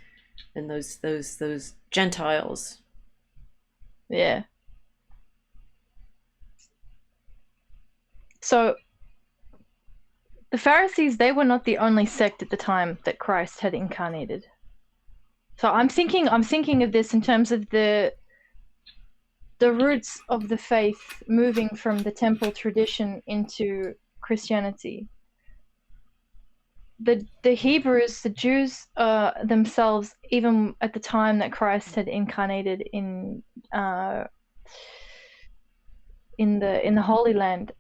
and those Gentiles. Yeah. So the Pharisees, they were not the only sect at the time that Christ had incarnated. So I'm thinking of this in terms of the roots of the faith moving from the temple tradition into Christianity. The Hebrews, the Jews themselves, even at the time that Christ had incarnated in the Holy Land,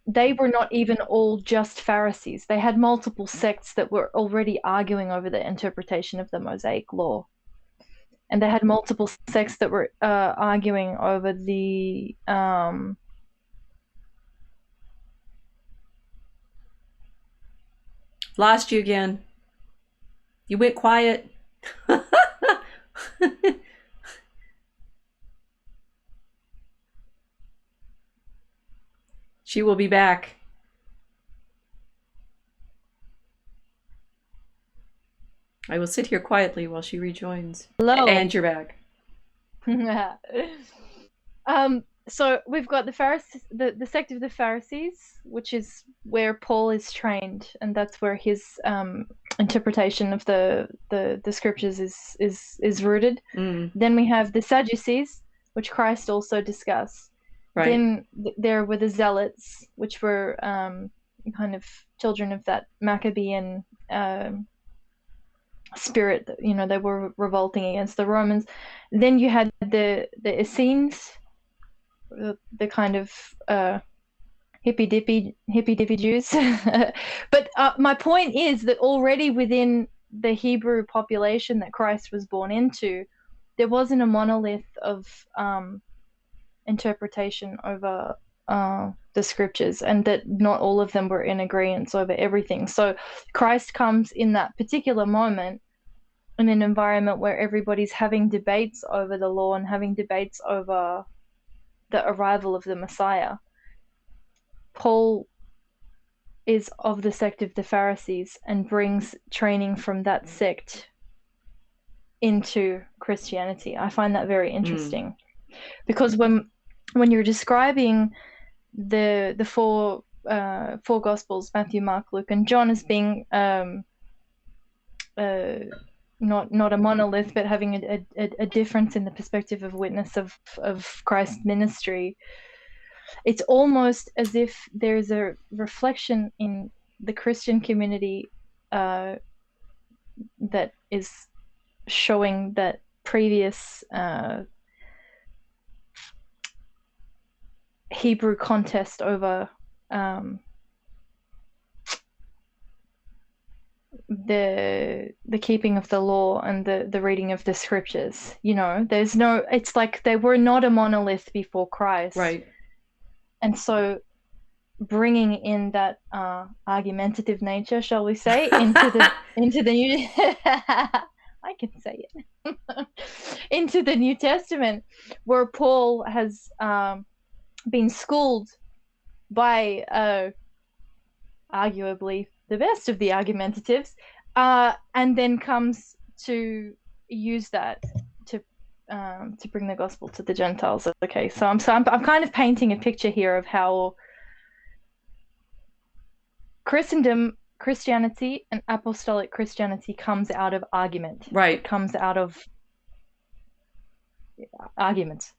they were not even all just Pharisees. They had multiple sects that were already arguing over the interpretation of the Mosaic Law. And they had multiple sects that were arguing over the Lost you again. You went quiet. She will be back. I will sit here quietly while she rejoins. Hello. And you're back. So we've got the Pharisees, the sect of the Pharisees, which is where Paul is trained, and that's where his interpretation of the scriptures is rooted. Then we have the Sadducees, which Christ also discussed. Right. Then there were the Zealots, which were kind of children of that Maccabean spirit. That, you know, they were revolting against the Romans. Then you had the Essenes, the kind of hippy dippy Jews. But my point is that already within the Hebrew population that Christ was born into, there wasn't a monolith of interpretation over the scriptures, and that not all of them were in agreement over everything. So Christ comes in that particular moment in an environment where everybody's having debates over the law and having debates over the arrival of the Messiah. Paul is of the sect of the Pharisees and brings training from that sect into Christianity. I find that very interesting, because when you're describing the four Gospels, Matthew, Mark, Luke, and John, as being not a monolith, but having a difference in the perspective of witness of Christ's ministry, it's almost as if there's a reflection in the Christian community that is showing that previous Hebrew contest over the keeping of the law and the reading of the scriptures. There's no, it's like they were not a monolith before Christ, right? And so bringing in that argumentative nature, shall we say, into the new I can say it into the New Testament, where Paul has been schooled by arguably the best of the argumentatives, and then comes to use that to bring the gospel to the Gentiles. Okay, so I'm kind of painting a picture here of how Christendom, Christianity, and apostolic Christianity comes out of argument. Right. It comes out of arguments.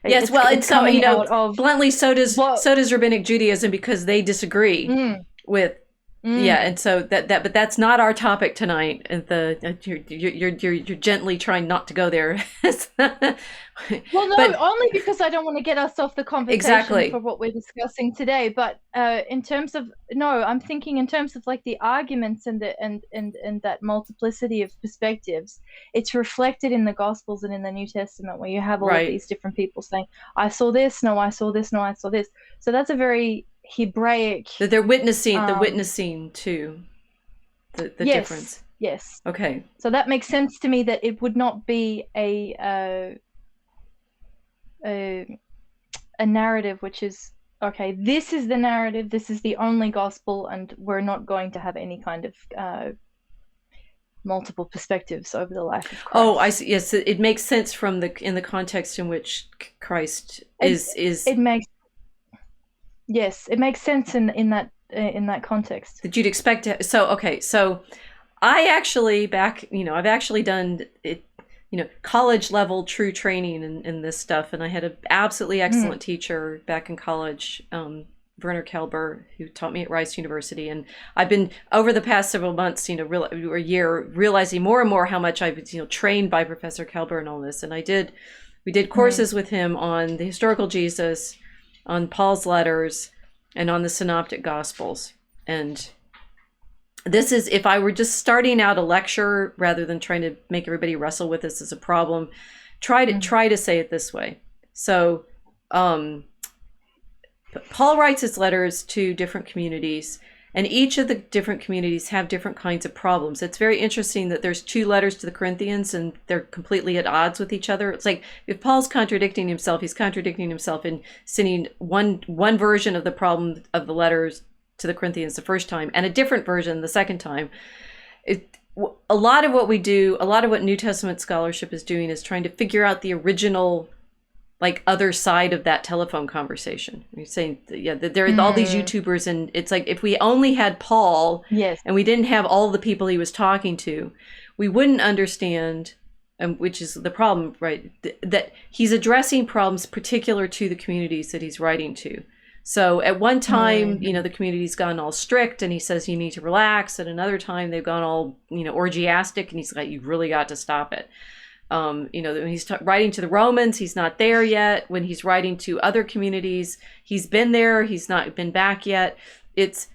Yes, and so bluntly, so does Rabbinic Judaism, because they disagree with. Yeah, and so but that's not our topic tonight. You're gently trying not to go there. Well, no, but only because I don't want to get us off the conversation for what we're discussing today. But in terms of I'm thinking in terms of like the arguments and that multiplicity of perspectives. It's reflected in the Gospels and in the New Testament, where you have all of these different people saying, "I saw this. No, I saw this. No, I saw this." So that's a very Hebraic, that they're witnessing to the difference. Yes. Okay. So that makes sense to me, that it would not be a narrative which is, okay, this is the narrative, this is the only gospel, and we're not going to have any kind of multiple perspectives over the life of Christ. Oh, I see. Yes, it makes sense in the context in which Christ is. It makes. Yes, it makes sense in that context. That you'd expect to. So I actually I've actually done it, college level true training in this stuff, and I had an absolutely excellent teacher back in college, Werner Kelber, who taught me at Rice University, and I've been over the past several months, or a year, realizing more and more how much I was, trained by Professor Kelber and all this, and we did courses with him on the historical Jesus, on Paul's letters, and on the Synoptic Gospels. And this is, if I were just starting out a lecture rather than trying to make everybody wrestle with this as a problem, try to say it this way. So Paul writes his letters to different communities, and each of the different communities have different kinds of problems. It's very interesting that there's 2 letters to the Corinthians, and they're completely at odds with each other. It's like, if Paul's contradicting himself, he's contradicting himself in sending one version of the problem of the letters to the Corinthians the first time, and a different version the second time. A lot of what we do, a lot of what New Testament scholarship is doing, is trying to figure out the original, other side of that telephone conversation. You're saying, there are all these YouTubers, and it's like, if we only had Paul, and we didn't have all the people he was talking to, we wouldn't understand, which is the problem, right? That he's addressing problems particular to the communities that he's writing to. So at one time, the community's gone all strict, and he says you need to relax. At another time, they've gone all, orgiastic, and he's like, you've really got to stop it. When he's writing to the Romans, he's not there yet. When he's writing to other communities, he's been there. He's not been back yet. It's,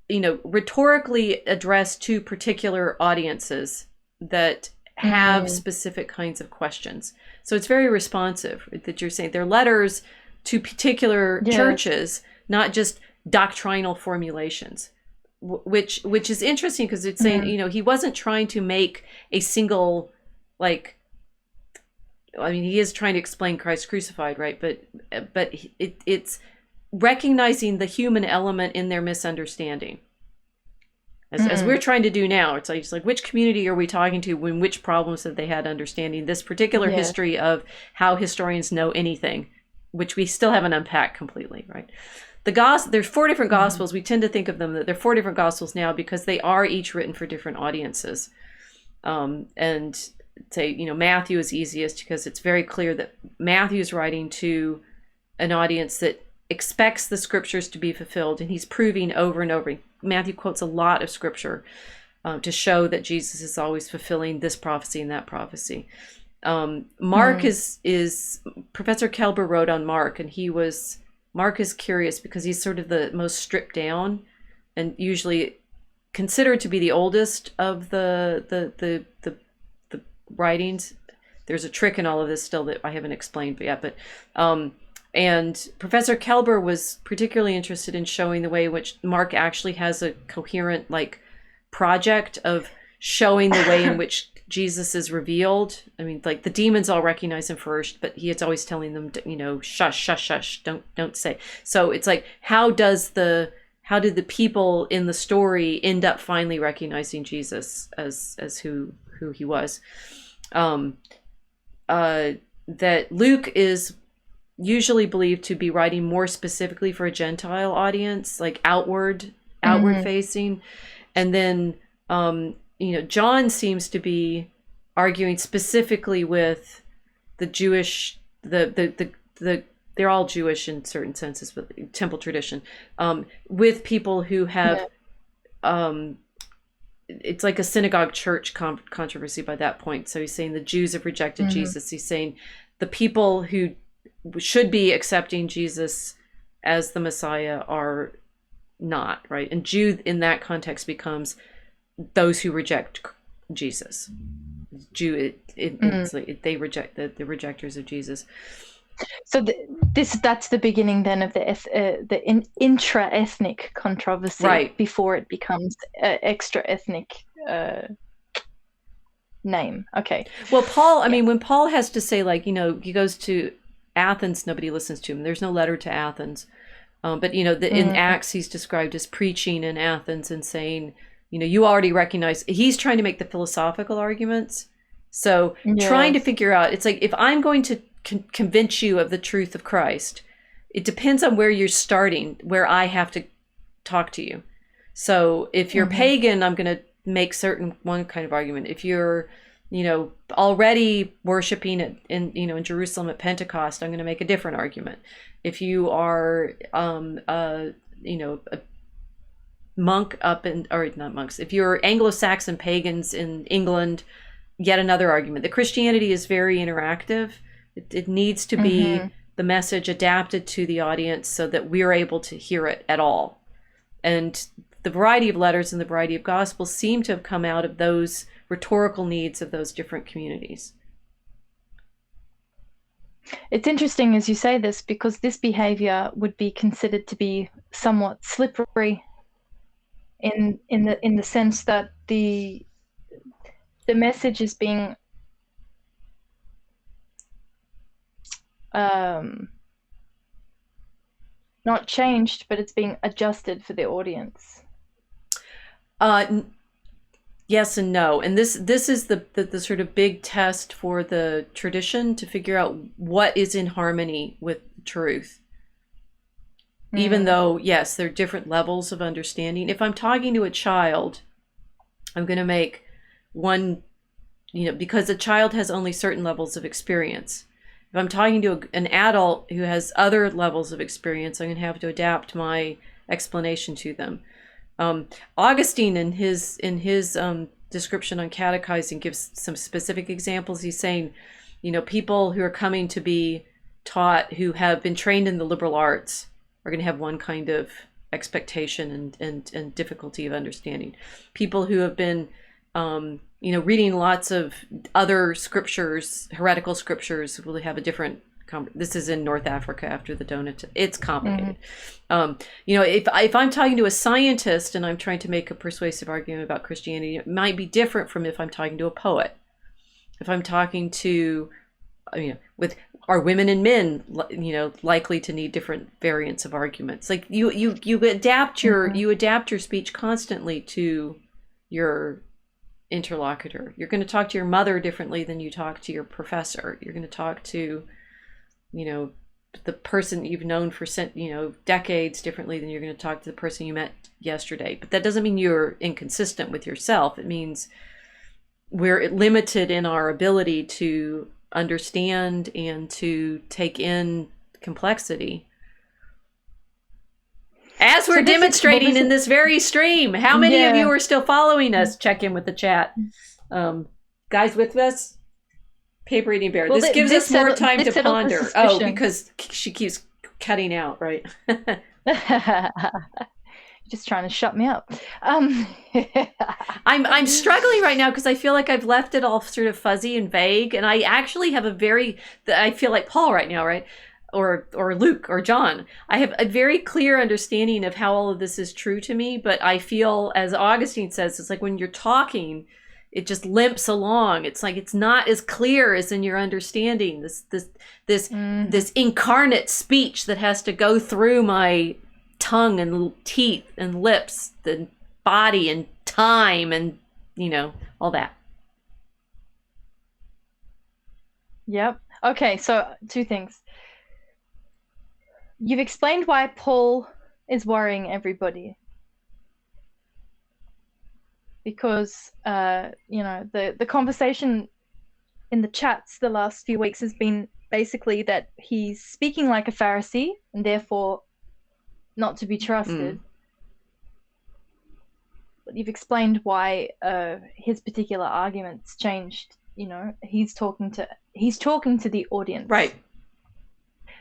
rhetorically addressed to particular audiences that have specific kinds of questions. So it's very responsive, that you're saying they're letters to particular churches, not just doctrinal formulations, which is interesting, because it's saying, he wasn't trying to make a single, he is trying to explain Christ crucified, right? But it's recognizing the human element in their misunderstanding. As we're trying to do now, it's like which community are we talking to when which problems have they had understanding this particular history of how historians know anything, which we still haven't unpacked completely, right? There's 4 different gospels. We tend to think of them that they're 4 different gospels now because they are each written for different audiences. And say, Matthew is easiest because it's very clear that Matthew is writing to an audience that expects the scriptures to be fulfilled, and he's proving over and over. Matthew quotes a lot of scripture to show that Jesus is always fulfilling this prophecy and that prophecy. Mark is Professor Kelber wrote on Mark, and Mark is curious because he's sort of the most stripped down and usually considered to be the oldest of the writings. There's a trick in all of this still that I haven't explained yet, but and Professor Kelber was particularly interested in showing the way in which Mark actually has a coherent project of showing the way in which Jesus is revealed. I mean, the demons all recognize him first, but he is always telling them, shush, shush, shush, don't say. So it's how did the people in the story end up finally recognizing Jesus as who he was? That Luke is usually believed to be writing more specifically for a Gentile audience, outward facing. And then, John seems to be arguing specifically with the Jewish, they're all Jewish in certain senses, but temple tradition, with people who have, it's like a synagogue church controversy by that point. So he's saying the Jews have rejected Jesus. He's saying the people who should be accepting Jesus as the Messiah are not, right? And Jew in that context becomes those who reject Jesus. Jew, they reject the rejectors of Jesus. So that's the beginning then of the intra-ethnic controversy, right, before it becomes extra-ethnic name. Okay. Well, Paul, I mean, when Paul has to say, he goes to Athens, nobody listens to him. There's no letter to Athens. But, in Acts, he's described as preaching in Athens and saying, you already recognize, he's trying to make the philosophical arguments. So trying to figure out, it's if I'm going to convince you of the truth of Christ, it depends on where you're starting, where I have to talk to you. So if you're pagan, I'm going to make one kind of argument. If you're, already worshiping in Jerusalem at Pentecost, I'm going to make a different argument. If you are, a monk or not monks, if you're Anglo-Saxon pagans in England, yet another argument. The Christianity is very interactive. It needs to be the message adapted to the audience so that we're able to hear it at all. And the variety of letters and the variety of gospels seem to have come out of those rhetorical needs of those different communities. It's interesting as you say this, because this behavior would be considered to be somewhat slippery in the sense that the message is being not changed, but it's being adjusted for the audience. Yes and no. And this is the sort of big test for the tradition to figure out what is in harmony with truth. Even though, yes, there are different levels of understanding. If I'm talking to a child, I'm going to make one, because a child has only certain levels of experience. If I'm talking to an adult who has other levels of experience, I'm going to have to adapt my explanation to them. Augustine, in his description on catechizing, gives some specific examples. He's saying, people who are coming to be taught who have been trained in the liberal arts are going to have one kind of expectation and difficulty of understanding. People who have been, reading lots of other scriptures, heretical scriptures, will have a different. This is in North Africa after the donut. It's complicated. If I'm talking to a scientist and I'm trying to make a persuasive argument about Christianity, it might be different from if I'm talking to a poet. If I'm talking to with are women and men, likely to need different variants of arguments. Like you adapt your speech constantly to your interlocutor. You're going to talk to your mother differently than you talk to your professor. You're going to talk to, the person you've known for decades differently than you're going to talk to the person you met yesterday. But that doesn't mean you're inconsistent with yourself. It means we're limited in our ability to understand and to take in complexity, as we're demonstrating in this very stream. How many of you are still following us? Check in with the chat. Guys with us? Paper Eating Bear. This gives us more time to ponder. Oh, because she keeps cutting out, right? Just trying to shut me up. I'm struggling right now because I feel like I've left it all sort of fuzzy and vague, and I actually have I feel like Paul right now, right? Or Luke or John. I have a very clear understanding of how all of this is true to me, but I feel, as Augustine says, it's like when you're talking, it just limps along. It's like it's not as clear as in your understanding. This incarnate speech that has to go through my tongue and teeth and lips, the body and time and all that. Yep. Okay, so 2 things. You've explained why Paul is worrying everybody. Because the conversation in the chats the last few weeks has been basically that he's speaking like a Pharisee and therefore not to be trusted. But you've explained why his particular arguments changed. He's talking to the audience, right?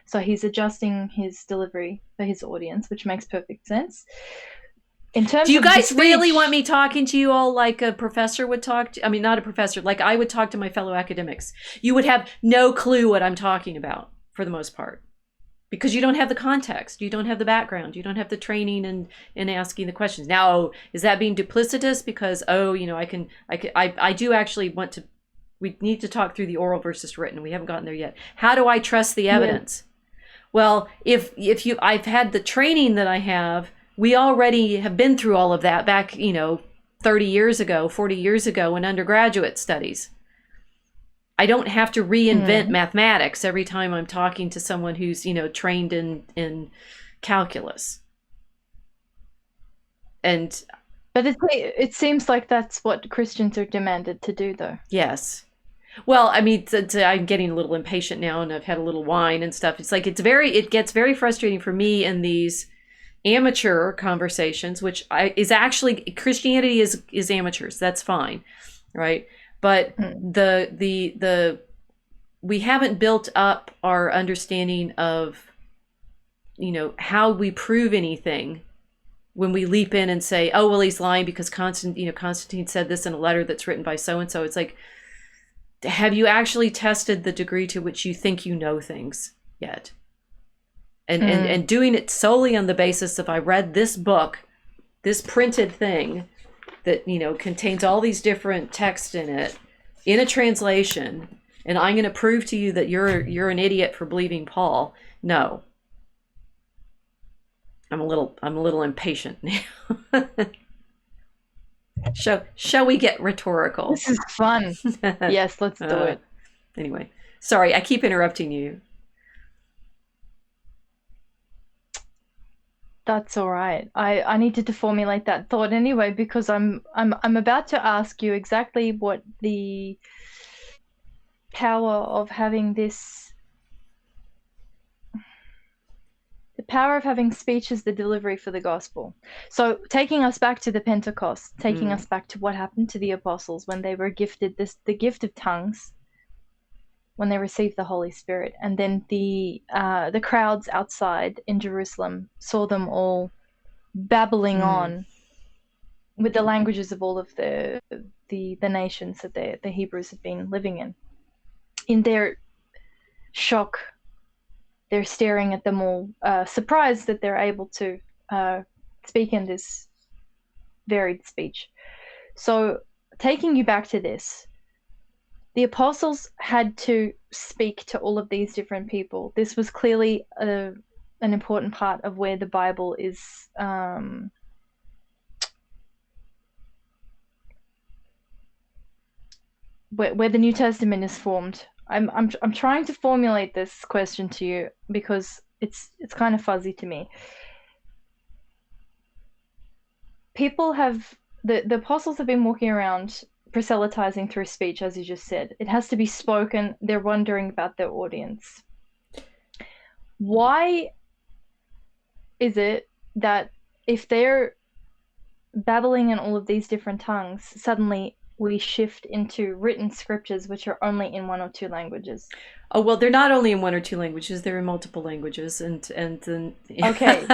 So he's adjusting his delivery for his audience, which makes perfect sense. In terms Do you of guys really want me talking to you all like a professor would talk to? I mean, not a professor, like I would talk to my fellow academics. You would have no clue what I'm talking about for the most part, because you don't have the context, you don't have the background, you don't have the training and asking the questions. Now, is that being duplicitous? Because I do actually want to. We need to talk through the oral versus written. We haven't gotten there yet. How do I trust the evidence? Yeah. Well, I've had the training that I have. We already have been through all of that back, 30 years ago, 40 years ago in undergraduate studies. I don't have to reinvent mathematics every time I'm talking to someone who's, trained in calculus. But it seems like that's what Christians are demanded to do, though. Yes. Well, I mean, I'm getting a little impatient now, and I've had a little wine and stuff. It's like it gets very frustrating for me in these amateur conversations, which is actually Christianity is amateurs. That's fine, right? But we haven't built up our understanding of how we prove anything when we leap in and say, oh well, he's lying because Constantine said this in a letter that's written by so and so. It's like, have you actually tested the degree to which you think you know things yet? And doing it solely on the basis of I read this book, this printed thing that contains all these different texts in it, in a translation, and I'm going to prove to you that you're an idiot for believing Paul. No, I'm a little impatient now. Shall we get rhetorical? This is fun. Yes, let's do it. Anyway, sorry, I keep interrupting you. That's all right. I needed to formulate that thought anyway, because I'm about to ask you exactly what the power of having speech as the delivery for the gospel. So taking us back to the Pentecost, taking us back to what happened to the apostles when they were gifted the gift of tongues, when they received the Holy Spirit, and then the crowds outside in Jerusalem saw them all babbling on with the languages of all of the nations that the Hebrews had been living in. In their shock, they're staring at them all, surprised that they're able to speak in this varied speech. So taking you back to this, the apostles had to speak to all of these different people. This was clearly an important part of where the Bible is, where the New Testament is formed. I'm trying to formulate this question to you because it's kind of fuzzy to me. People have the apostles have been walking around proselytizing through speech, as you just said. It has to be spoken. They're wondering about their audience. Why is it that if they're babbling in all of these different tongues, suddenly we shift into written scriptures which are only in one or two languages? Oh, well, they're not only in one or two languages, they're in multiple languages. And okay.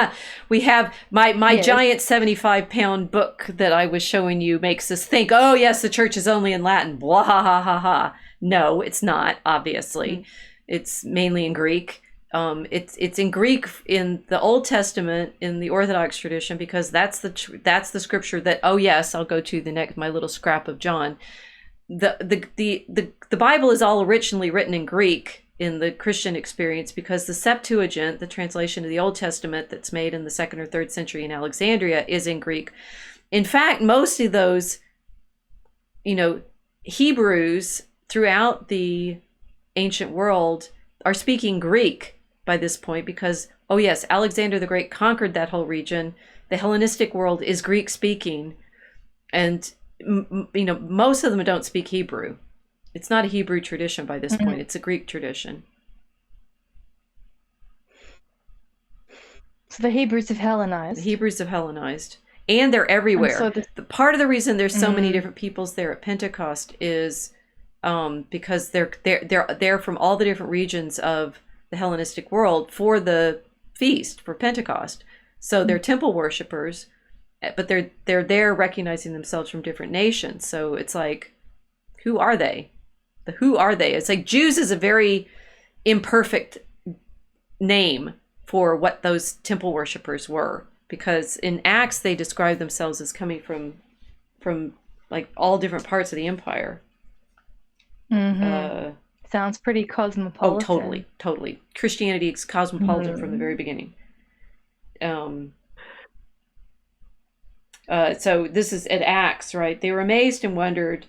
We have my Yes. giant 75-pound book that I was showing you makes us think, oh, yes, the church is only in Latin. Blah, ha, ha, ha, ha. No, it's not, obviously. It's mainly in Greek. It's in Greek in the Old Testament, in the Orthodox tradition, because that's the scripture that, oh, yes, I'll go to the next, my little scrap of John. The Bible is all originally written in Greek in the Christian experience because the Septuagint, the translation of the Old Testament that's made in the 2nd or 3rd century in Alexandria, is in Greek. In fact, most of those, Hebrews throughout the ancient world are speaking Greek by this point because, oh yes, Alexander the Great conquered that whole region. The Hellenistic world is Greek speaking, and most of them don't speak Hebrew. It's not a Hebrew tradition by this point. It's a Greek tradition. So the Hebrews have Hellenized. The Hebrews have Hellenized. And they're everywhere. And so part of the reason there's so many different peoples there at Pentecost is because they're from all the different regions of the Hellenistic world for the feast, for Pentecost. So they're temple worshipers, but they're there recognizing themselves from different nations. So it's like, who are they? Who are they? It's like Jews is a very imperfect name for what those temple worshipers were, because in Acts they describe themselves as coming from like all different parts of the empire. Sounds pretty cosmopolitan. Oh, totally. Christianity is cosmopolitan from the very beginning. So this is at Acts, right? They were amazed and wondered,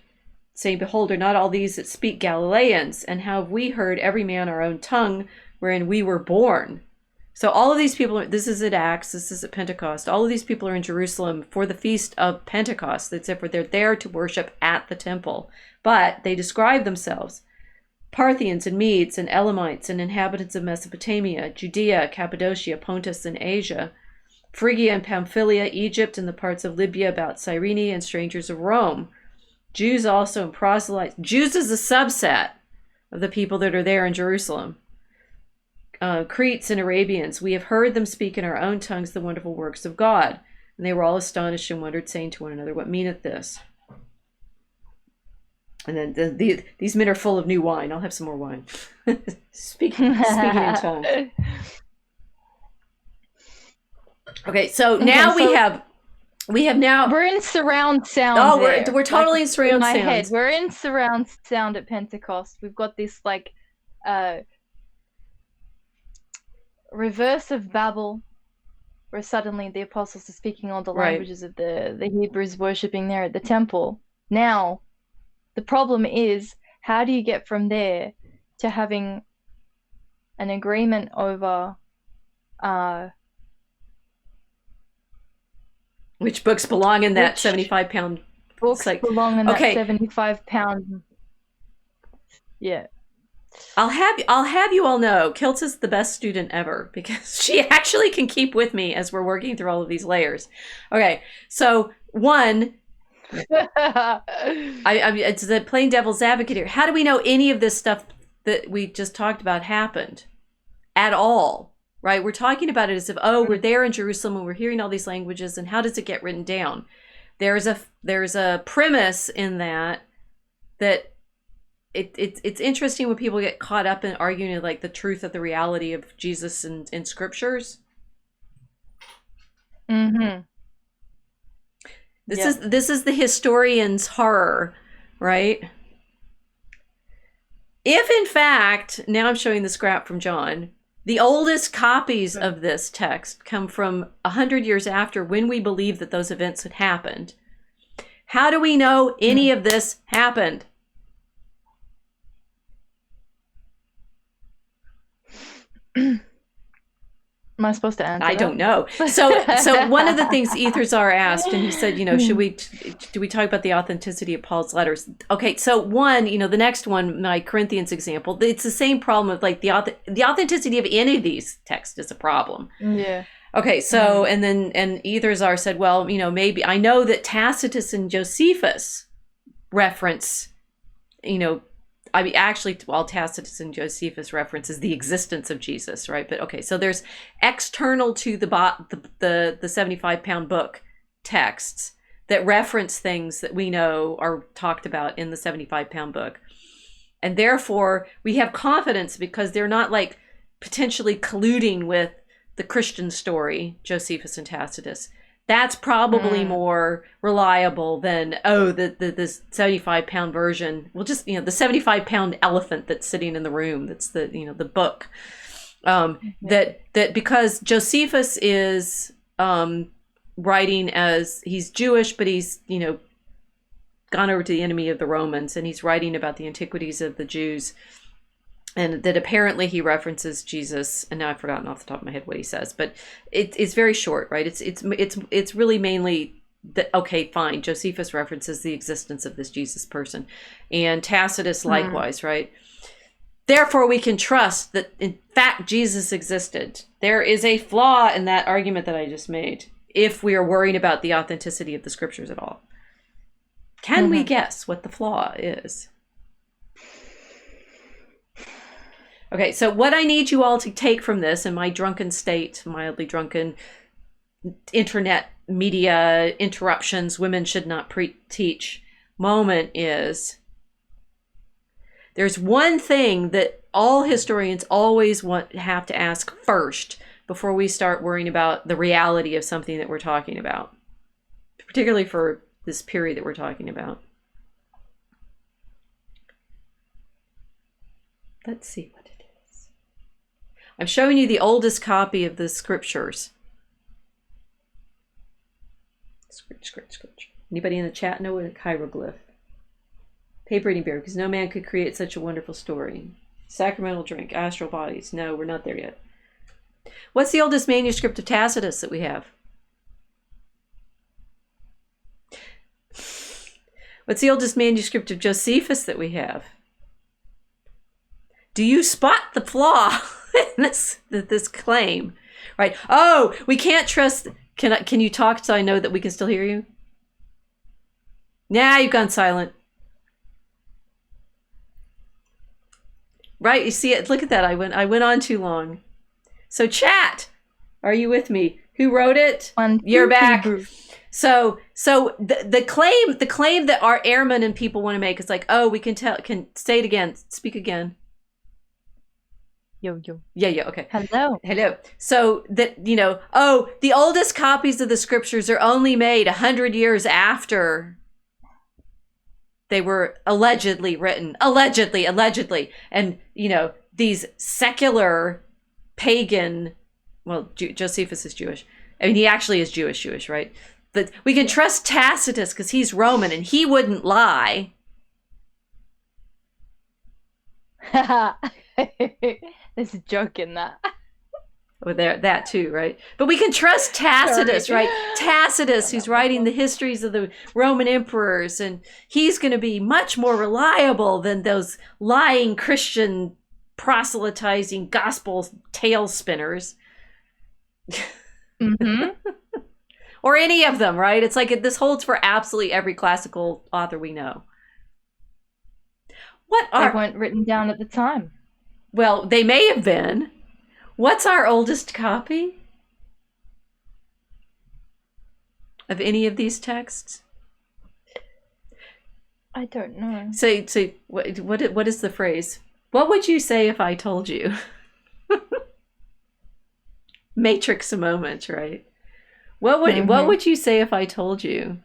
saying, "Behold, are not all these that speak Galileans? And how have we heard every man our own tongue wherein we were born?" So all of these people, this is at Acts, this is at Pentecost. All of these people are in Jerusalem for the feast of Pentecost. They're there to worship at the temple. But they describe themselves Parthians and Medes and Elamites and inhabitants of Mesopotamia, Judea, Cappadocia, Pontus, and Asia, Phrygia and Pamphylia, Egypt, and the parts of Libya about Cyrene, and strangers of Rome. Jews also and proselytes. Jews is a subset of the people that are there in Jerusalem. Cretes and Arabians. We have heard them speak in our own tongues the wonderful works of God. And they were all astonished and wondered, saying to one another, "What meaneth this?" And then these men are full of new wine. I'll have some more wine. speaking in tongues. Okay, so now we have now. We're in surround sound. Oh, we're totally in surround sound. In my head, we're in surround sound at Pentecost. We've got this like reverse of Babel, where suddenly the apostles are speaking all the languages of the Hebrews worshipping there at the temple. Now, the problem is, how do you get from there to having an agreement over which books belong in that 75-pound books belong in that 75-pound. Yeah. I'll have you all know, Kilts is the best student ever because she actually can keep with me as we're working through all of these layers. Okay, so one, it's the plain devil's advocate here. How do we know any of this stuff that we just talked about happened at all? Right? We're talking about it as if, oh, we're there in Jerusalem and we're hearing all these languages, and how does it get written down? There's a premise in that it's interesting when people get caught up in arguing like the truth of the reality of Jesus in scriptures. This is the historian's horror, right? If in fact, now I'm showing the scrap from John, the oldest copies of this text come from 100 years after when we believe that those events had happened, how do we know any of this happened? Am I supposed to answer I that? don't know. So one of the things Ethazar asked, and he said, do we talk about the authenticity of Paul's letters? Okay, so one, the next one, my Corinthians example, it's the same problem of like the authenticity of any of these texts is a problem. Yeah. Okay, so and Ethazar said, well, maybe I know that Tacitus and Josephus reference, actually, while Tacitus and Josephus references the existence of Jesus, right? But okay, so there's external to the 75-pound book texts that reference things that we know are talked about in the 75-pound book. And therefore, we have confidence because they're not like potentially colluding with the Christian story, Josephus and Tacitus. That's probably more reliable than, this 75-pound version. Well, just, the 75-pound elephant that's sitting in the room. That's the book. That because Josephus is writing as, he's Jewish, but he's, gone over to the enemy of the Romans, and he's writing about the antiquities of the Jews. And that apparently he references Jesus, and now I've forgotten off the top of my head what he says, but it's very short, right? It's really mainly that, okay, fine. Josephus references the existence of this Jesus person, and Tacitus likewise, right? Therefore, we can trust that in fact Jesus existed. There is a flaw in that argument that I just made, if we are worried about the authenticity of the scriptures at all. Can we guess what the flaw is? Okay, so what I need you all to take from this in my drunken state, mildly drunken, internet media interruptions, women should not teach moment is, there's one thing that all historians always have to ask first before we start worrying about the reality of something that we're talking about, particularly for this period that we're talking about. Let's see what it is. I'm showing you the oldest copy of the scriptures. Scripture. Anybody in the chat know what a hieroglyph? Paper eating bear, because no man could create such a wonderful story. Sacramental drink, astral bodies. No, we're not there yet. What's the oldest manuscript of Tacitus that we have? What's the oldest manuscript of Josephus that we have? Do you spot the flaw in this claim? Right. Oh, we can't trust. Can you talk so I know that we can still hear you? Nah, you've gone silent. Right, you see it. Look at that. I went on too long. So chat, are you with me? Who wrote it? You're back. So the claim that our airmen and people want to make is like, oh, we can say it again. Speak again. Yo. Yeah, okay. Hello. So that, the oldest copies of the scriptures are only made 100 years after they were allegedly written. Allegedly. And, these secular pagan, well, Josephus is Jewish. I mean, he actually is Jewish, right? But we can trust Tacitus because he's Roman and he wouldn't lie. There's a joke in that. Well, that too, right? But we can trust Tacitus, right? Tacitus, who's writing the histories of the Roman emperors, and he's going to be much more reliable than those lying Christian proselytizing gospel tail spinners. Or any of them, right? It's like this holds for absolutely every classical author we know. They weren't written down at the time. Well, they may have been. What's our oldest copy of any of these texts? I don't know. So what is the phrase? What would you say if I told you? Matrix a moment, right? What would you say if I told you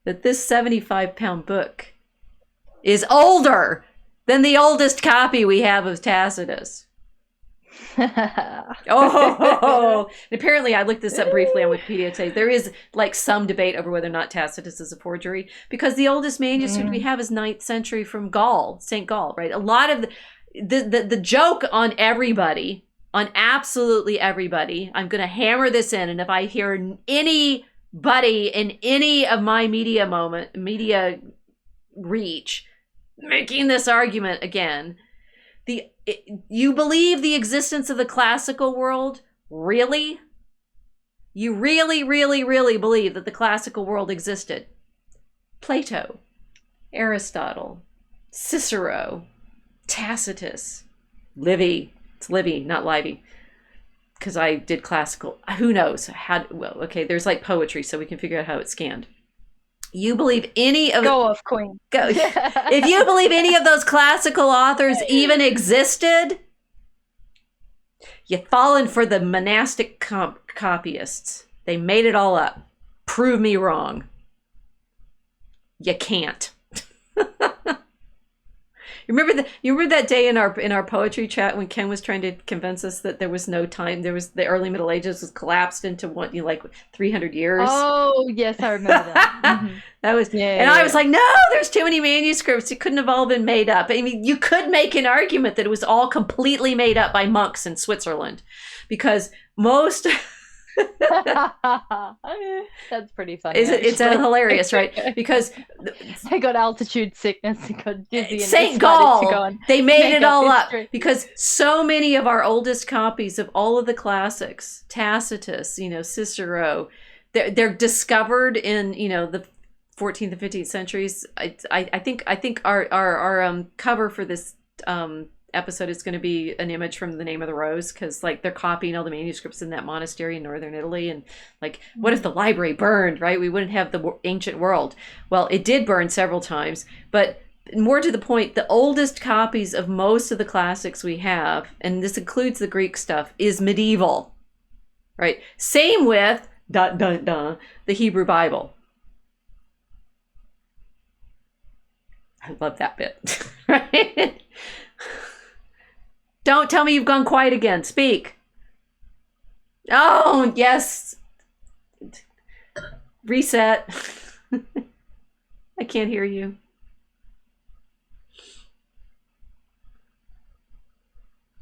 that this 75-pound book is older than the oldest copy we have of Tacitus. Oh, and apparently I looked this up briefly on Wikipedia today. There is like some debate over whether or not Tacitus is a forgery, because the oldest manuscript we have is 9th century from Gaul, St. Gall, right? A lot of the joke on everybody, on absolutely everybody, I'm going to hammer this in, and if I hear anybody in any of my media reach making this argument again, you believe the existence of the classical world? Really? You really, really, really believe that the classical world existed? Plato, Aristotle, Cicero, Tacitus, Livy. It's Livy, not Livy, because I did classical. Who knows? Well, okay, there's like poetry, so we can figure out how it's scanned. You believe any of... Go off, Queen. Go. If you believe any of those classical authors even existed, you've fallen for the monastic copyists. They made it all up. Prove me wrong. You can't. You remember that day in our poetry chat when Ken was trying to convince us that there was no time, there was the early Middle Ages was collapsed into what, like 300 years? Oh yes, I remember that. Mm-hmm. That was, I was like, no, there's too many manuscripts. It couldn't have all been made up. I mean, you could make an argument that it was all completely made up by monks in Switzerland, because most. That's pretty funny. It's hilarious, right? Because they got altitude sickness, they got dizzy. St. Gall, they made it all up because so many of our oldest copies of all of the classics, Tacitus, Cicero, they're discovered in the 14th and 15th centuries. I think our cover for this episode is going to be an image from The Name of the Rose, because like they're copying all the manuscripts in that monastery in northern Italy, and like, what if the library burned, right? We wouldn't have the ancient world. Well, it did burn several times, but more to the point, the oldest copies of most of the classics we have, and this includes the Greek stuff, is medieval, right? Same with the Hebrew Bible. I love that bit. Right? Don't tell me you've gone quiet again. Speak. Oh, yes. Reset. I can't hear you.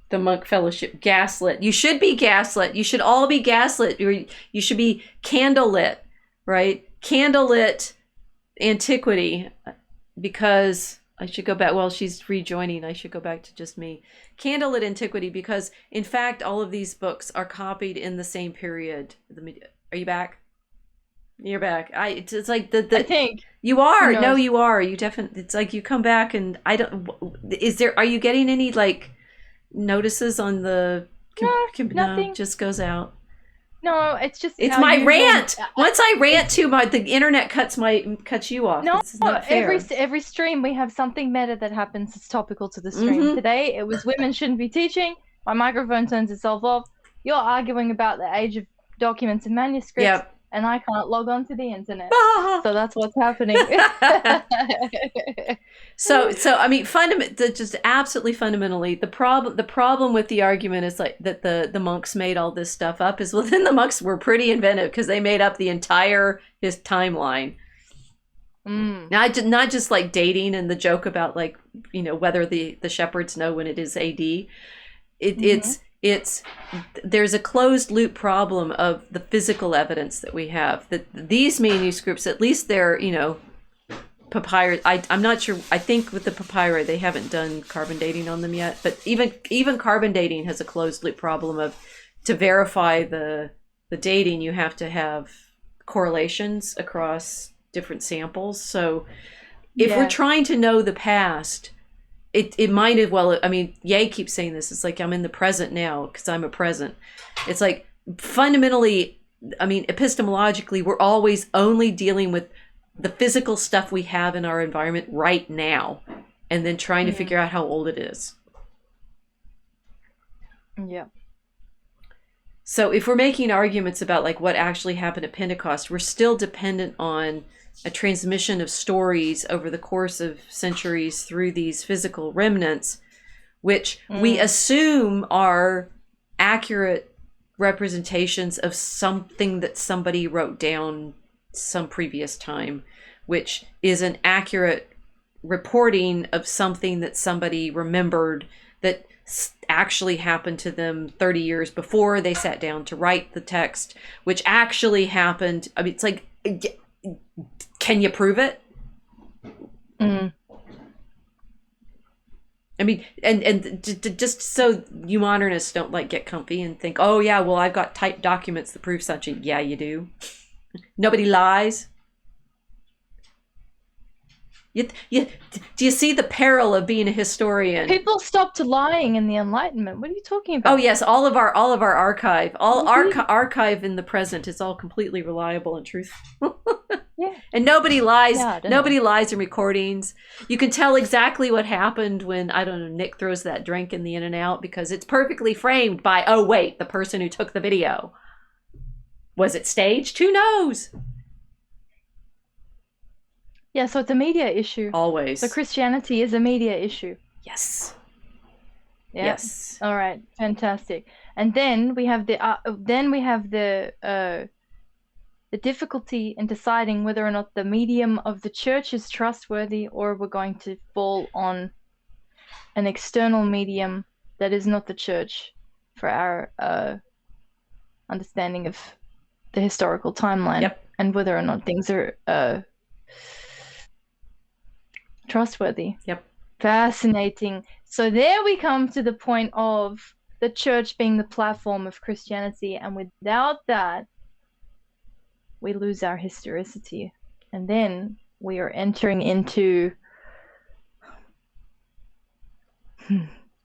The monk fellowship. Gaslit. You should be gaslit. You should all be gaslit. You should be candlelit, right? Candlelit antiquity, because... I should go back. Well, she's rejoining. I should go back to just me. Candlelit antiquity, because in fact, all of these books are copied in the same period. Are you back? You're back. It's like I think you are. No, you are. You definitely. It's like you come back, and I don't. Are you getting any like notices on the? Nothing. No, just goes out. No, it's my rant. Once I rant too much, the internet cuts you off. No, this is not fair. Every stream we have something meta that happens that's topical to the stream. Mm-hmm. Today it was women shouldn't be teaching. My microphone turns itself off. You're arguing about the age of documents and manuscripts. Yep. And I can't log on to the internet. So that's what's happening. So I mean, just absolutely fundamentally, the problem with the argument is like that the monks made all this stuff up is, well, then the monks were pretty inventive, because they made up the entire his timeline. Not just like dating and the joke about like, whether the shepherds know when it is AD. There's a closed loop problem of the physical evidence that we have, that these manuscripts, at least they're, papyrus. I'm not sure. I think with the papyri, they haven't done carbon dating on them yet, but even carbon dating has a closed loop problem of, to verify the dating, you have to have correlations across different samples. So if we're trying to know the past, it might as well, I mean, Ye keeps saying this, it's like, I'm in the present now because I'm a present. It's like, fundamentally, I mean, epistemologically, we're always only dealing with the physical stuff we have in our environment right now, and then trying to figure out how old it is. Yeah. So if we're making arguments about like what actually happened at Pentecost, we're still dependent on a transmission of stories over the course of centuries through these physical remnants, which we assume are accurate representations of something that somebody wrote down some previous time, which is an accurate reporting of something that somebody remembered that actually happened to them 30 years before they sat down to write the text, which actually happened. I mean, it's like, can you prove it? I mean, and just so you modernists don't like get comfy and think, oh yeah, well, I've got typed documents that prove such. Yeah, you do. Nobody lies. Do you see the peril of being a historian? People stopped lying in the Enlightenment. What are you talking about? Oh yes, all of our archive, archive in the present is all completely reliable and truthful. Yeah. And nobody lies. Yeah, Nobody lies in recordings. You can tell exactly what happened when, I don't know, Nick throws that drink in the In-N-Out because it's perfectly framed by, oh wait, the person who took the video. Was it staged? Who knows? Yeah, so it's a media issue. Always. So Christianity is a media issue. Yes. Yeah. Yes. All right. Fantastic. And then we have the difficulty in deciding whether or not the medium of the church is trustworthy, or we're going to fall on an external medium that is not the church for our understanding of the historical timeline. Yep. And whether or not things are trustworthy. Yep. Fascinating. So there we come to the point of the church being the platform of Christianity, and without that, we lose our historicity. And then we are entering into...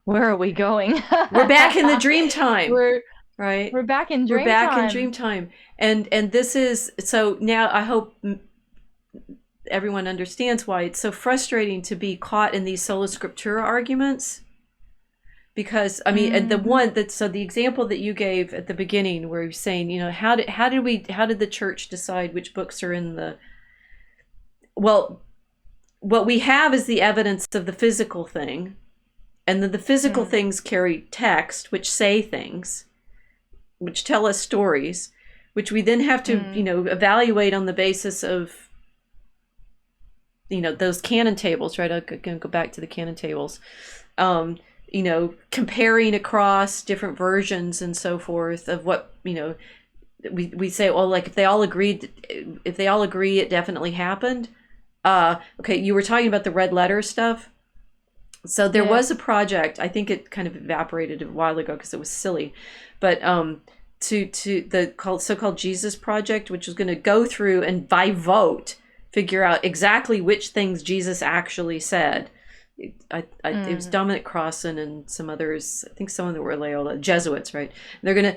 Where are we going? We're back in the dream time. We're back in dream time. And this is, so now I hope everyone understands why it's so frustrating to be caught in these sola scriptura arguments. Because I mean, and the example that you gave at the beginning, where you're saying, you know, how did the church decide which books are in the... Well, what we have is the evidence of the physical thing, and then the physical things carry text, which say things, which tell us stories, which we then have to, you know, evaluate on the basis of, you know, those canon tables, right? I'm going to go back to the canon tables. You know, comparing across different versions and so forth of what, you know, we say, well, like if they all agree, it definitely happened. Okay, you were talking about the red letter stuff. So there was a project, I think it kind of evaporated a while ago because it was silly, but to the so-called Jesus Project, which was going to go through and by vote figure out exactly which things Jesus actually said. It was Dominic Crossan and some others, I think some of them were Loyola Jesuits, right? They're gonna,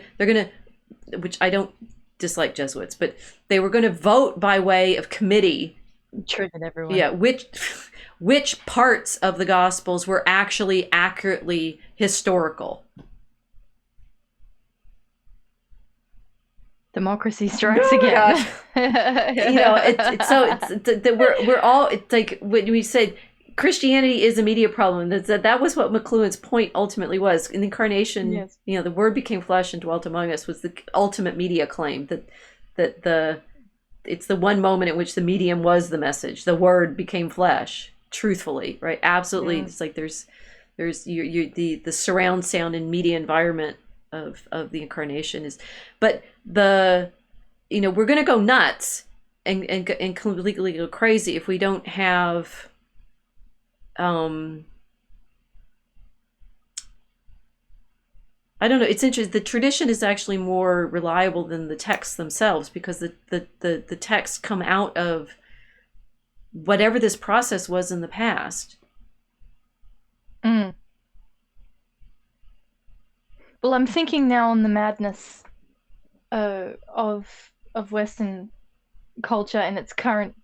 which I don't dislike Jesuits, but they were gonna vote by way of committee. Triggered everyone. Yeah, which parts of the Gospels were actually accurately historical. Democracy strikes again. You know, we're all, it's like when we said Christianity is a media problem. That was what McLuhan's point ultimately was. In the incarnation, you know, the Word became flesh and dwelt among us was the ultimate media claim that it's the one moment in which the medium was the message. The Word became flesh, truthfully, right? Absolutely. Yeah. It's like there's the surround sound and media environment of the incarnation is, but you know, we're going to go nuts and completely go crazy if we don't have I don't know. It's interesting. The tradition is actually more reliable than the texts themselves, because the texts come out of whatever this process was in the past. Well, I'm thinking now on the madness of Western culture in its current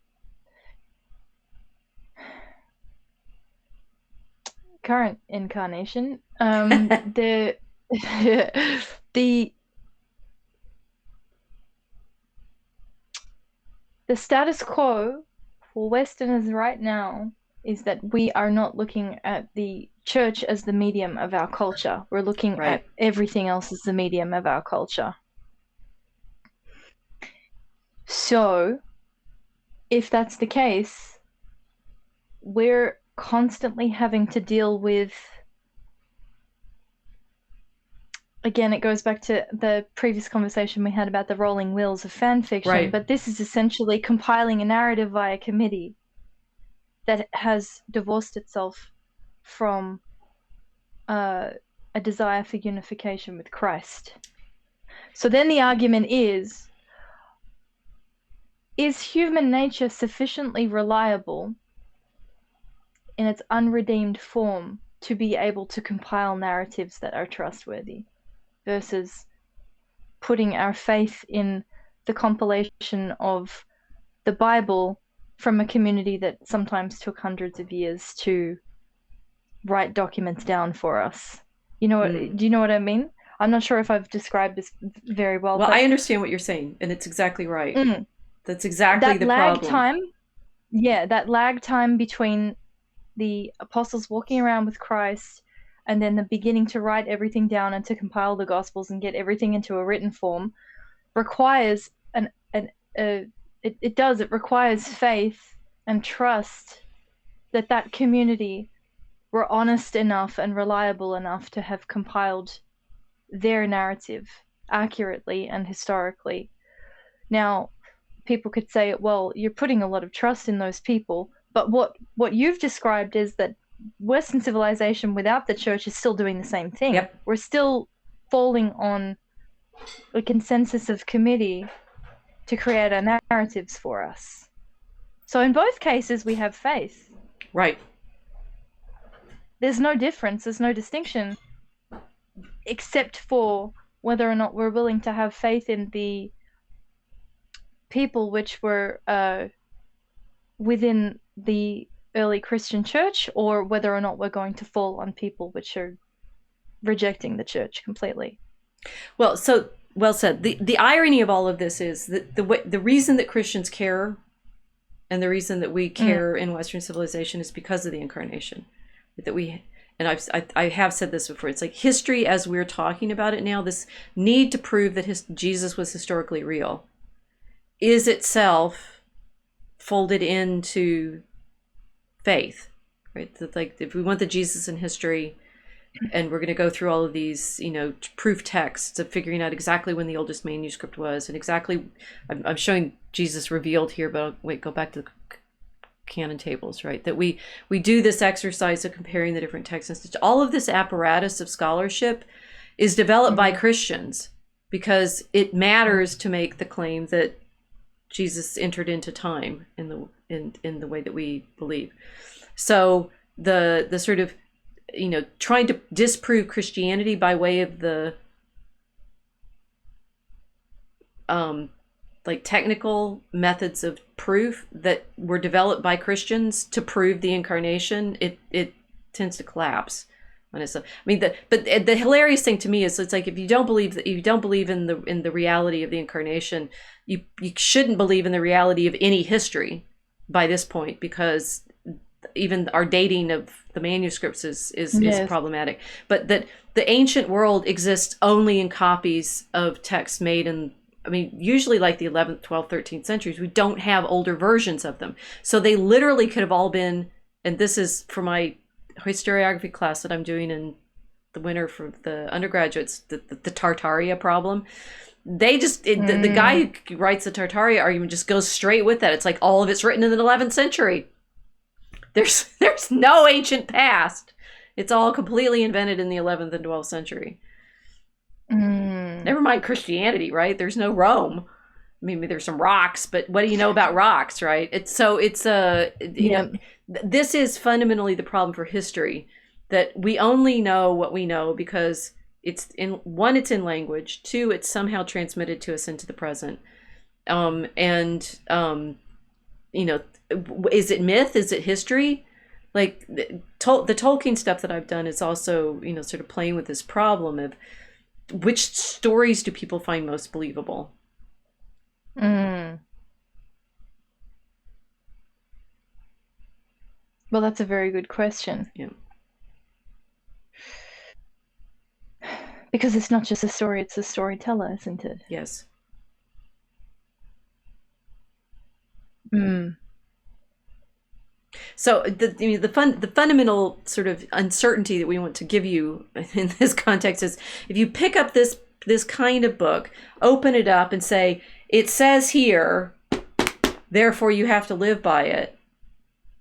incarnation. The The status quo for Westerners right now is that we are not looking at the church as the medium of our culture. We're looking Right. at everything else as the medium of our culture. So, if that's the case, we're constantly having to deal with, again, it goes back to the previous conversation we had about the rolling wheels of fan fiction, Right. but this is essentially compiling a narrative via committee that has divorced itself from a desire for unification with Christ. So then the argument is human nature sufficiently reliable in its unredeemed form to be able to compile narratives that are trustworthy versus putting our faith in the compilation of the Bible from a community that sometimes took hundreds of years to write documents down for us? Do you know what I mean? I'm not sure if I've described this very well. Well, but I understand what you're saying, and it's exactly right. Mm. That's exactly That the lag problem. time, that lag time between the apostles walking around with Christ and then the beginning to write everything down and to compile the Gospels and get everything into a written form requires it requires faith and trust that community were honest enough and reliable enough to have compiled their narrative accurately and historically. Now, people could say, well, you're putting a lot of trust in those people, but what you've described is that Western civilization without the church is still doing the same thing. Yep. We're still falling on a consensus of committee to create our narratives for us. So in both cases, we have faith. Right. There's no difference, there's no distinction, except for whether or not we're willing to have faith in the people which were within the early Christian church, or whether or not we're going to fall on people which are rejecting the church completely. Well, so well said. The irony of all of this is that the reason that Christians care and the reason that we care in Western civilization is because of the incarnation. That we, and I have said this before, it's like history as we're talking about it now, this need to prove that Jesus was historically real is itself folded into faith, right? That, like, if we want the Jesus in history, and we're going to go through all of these, proof texts of figuring out exactly when the oldest manuscript was, and exactly, I'm showing Jesus revealed here, but wait, go back to the canon tables, right? That we do this exercise of comparing the different texts. And all of this apparatus of scholarship is developed by Christians because it matters to make the claim that Jesus entered into time in the way that we believe. So the sort of, trying to disprove Christianity by way of the like technical methods of proof that were developed by Christians to prove the incarnation, it tends to collapse on itself. I mean, but the hilarious thing to me is it's like if you don't believe in the reality of the incarnation, you shouldn't believe in the reality of any history by this point, because even our dating of the manuscripts is problematic. But that the ancient world exists only in copies of texts made in, usually like the 11th, 12th, 13th centuries. We don't have older versions of them. So they literally could have all been, and this is for my historiography class that I'm doing in the winter for the undergraduates, the Tartaria problem. They just, the guy who writes the Tartaria argument just goes straight with that. It's like all of it's written in the 11th century. There's no ancient past. It's all completely invented in the 11th and 12th century. Never mind Christianity, right? There's no Rome. There's some rocks, but what do you know about rocks, right? This is fundamentally the problem for history, that we only know what we know because it's in language, two, it's somehow transmitted to us into the present. Is it myth? Is it history? Like the Tolkien stuff that I've done is also, sort of playing with this problem of which stories do people find most believable? Well, that's a very good question. Yeah. Because it's not just a story, it's a storyteller, isn't it? Yes. Mm. So the fundamental sort of uncertainty that we want to give you in this context is, if you pick up this kind of book, open it up and say, it says here, therefore you have to live by it.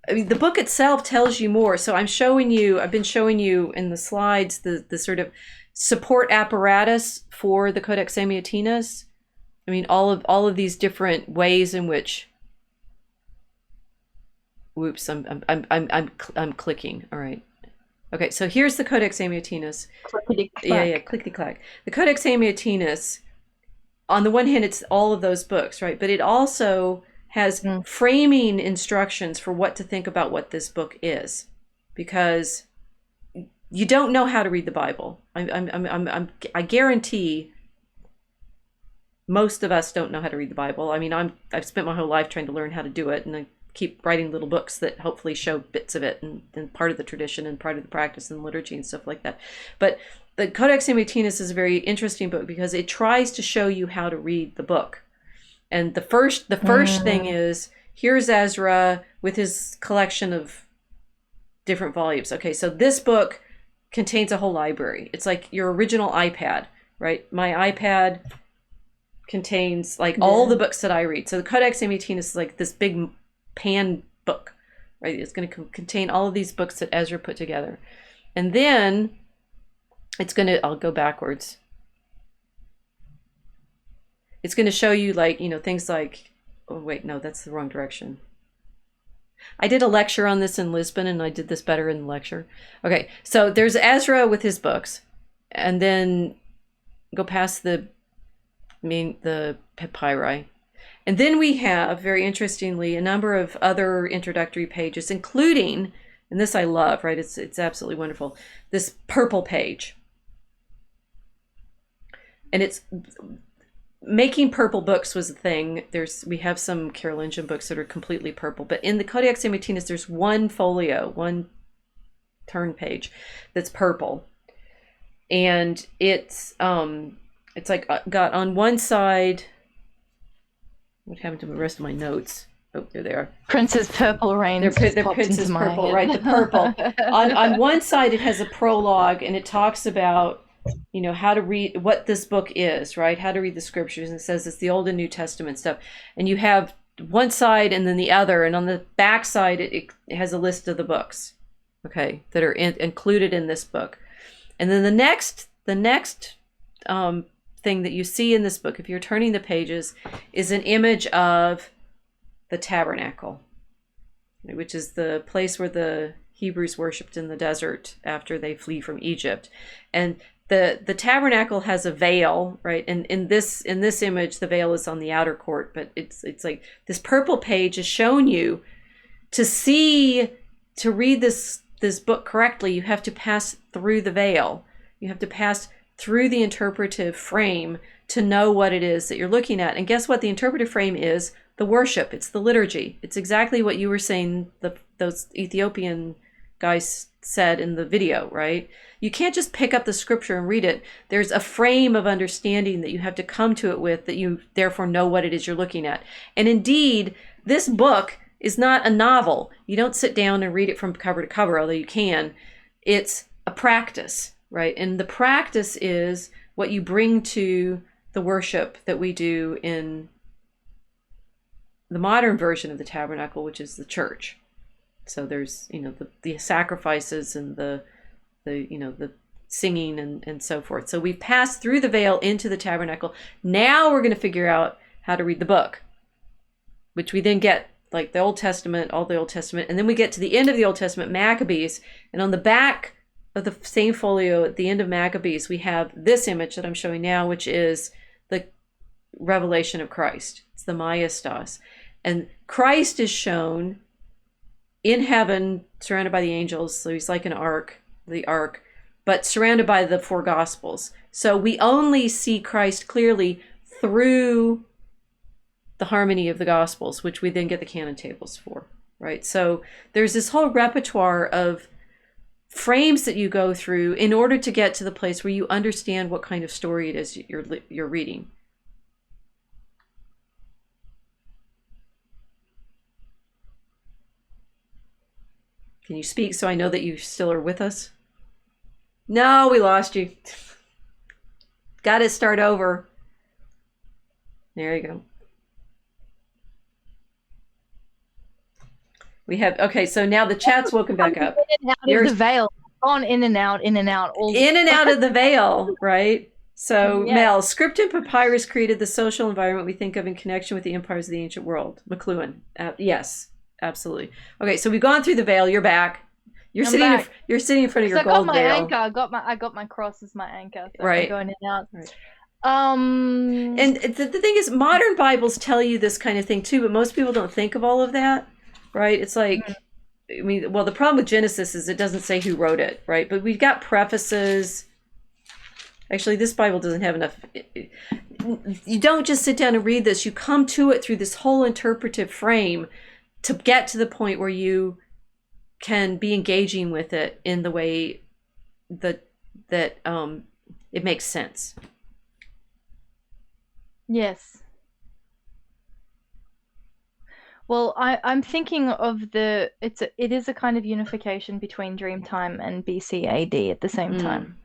I mean, the book itself tells you more. So I've been showing you in the slides the sort of support apparatus for the Codex Amiatinus. I mean, all of these different ways in which. Whoops, I'm clicking. All right. Okay, so here's the Codex Amiatinus. Yeah, clickety clack. The Codex Amiatinus, on the one hand, it's all of those books, right? But it also has framing instructions for what to think about what this book is, because you don't know how to read the Bible. I guarantee most of us don't know how to read the Bible. I mean, I've spent my whole life trying to learn how to do it, and I keep writing little books that hopefully show bits of it and part of the tradition and part of the practice and liturgy and stuff like that. But the Codex Amiatinus is a very interesting book because it tries to show you how to read the book. And the first thing is, here's Ezra with his collection of different volumes. Okay, so this book contains a whole library. It's like your original iPad, right? My iPad contains like all the books that I read. So the Codex Amiatinus is like this big pan book, right? It's going to contain all of these books that Ezra put together. And then I'll go backwards. It's going to show you like, things like, oh wait, no, that's the wrong direction. I did a lecture on this in Lisbon, and I did this better in the lecture. Okay, so there's Ezra with his books, and then go past the papyri. And then we have, very interestingly, a number of other introductory pages, including, and this I love, right? It's absolutely wonderful, this purple page. And it's making purple books was a thing. We have some Carolingian books that are completely purple, but in the Codex Amiatinus, there's one folio, one turn page that's purple, and it's like got on one side. What happened to the rest of my notes? Oh, there they are. Princess Purple Rain. They're Princess Purple, right? The purple. on one side, it has a prologue, and it talks about, how to read, what this book is, right? How to read the scriptures. And it says it's the Old and New Testament stuff. And you have one side and then the other. And on the back side, it has a list of the books, okay, that are included in this book. And then the next thing that you see in this book, if you're turning the pages, is an image of the tabernacle, which is the place where the Hebrews worshipped in the desert after they flee from Egypt. And the tabernacle has a veil, right? And in this image, the veil is on the outer court, but it's like this purple page is showing you to read this book correctly, you have to pass through the veil. You have to pass through the interpretive frame to know what it is that you're looking at. And guess what? The interpretive frame is the worship. It's the liturgy. It's exactly what you were saying those Ethiopian guys said in the video, right? You can't just pick up the scripture and read it. There's a frame of understanding that you have to come to it with, that you therefore know what it is you're looking at. And indeed, this book is not a novel. You don't sit down and read it from cover to cover, although you can. It's a practice, right? And the practice is what you bring to the worship that we do in the modern version of the tabernacle, which is the church. So there's, the sacrifices and the singing and so forth. So we've passed through the veil into the tabernacle. Now we're going to figure out how to read the book, which we then get like the Old Testament, all the Old Testament. And then we get to the end of the Old Testament, Maccabees. And on the back of the same folio at the end of Maccabees, we have this image that I'm showing now, which is the revelation of Christ. It's the Maiestas. And Christ is shown in heaven, surrounded by the angels. So he's like an ark, but surrounded by the four gospels. So we only see Christ clearly through the harmony of the gospels, which we then get the canon tables for, right? So there's this whole repertoire of frames that you go through in order to get to the place where you understand what kind of story it is you're reading. Can you speak so I know that you still are with us? No, we lost you. Got to start over. There you go. We have, okay, so now the chat's woken back up. In and out of the veil. Gone in and out. In and out of the veil, right? So, yes. Mel, script and papyrus created the social environment we think of in connection with the empires of the ancient world. McLuhan, yes, absolutely. Okay, so we've gone through the veil. You're back. You're sitting in front of your gold veil. Anchor. I got my cross as my anchor. So right. Going in and out. Right. And the thing is, modern Bibles tell you this kind of thing too, but most people don't think of all of that, right? It's like, I mean, well, the problem with Genesis is it doesn't say who wrote it, right? But we've got prefaces. Actually, this Bible doesn't have enough. You don't just sit down and read this. You come to it through this whole interpretive frame to get to the point where you can be engaging with it in the way that it makes sense. Yes. Well, I'm thinking of it is a kind of unification between Dreamtime and BC AD at the same time.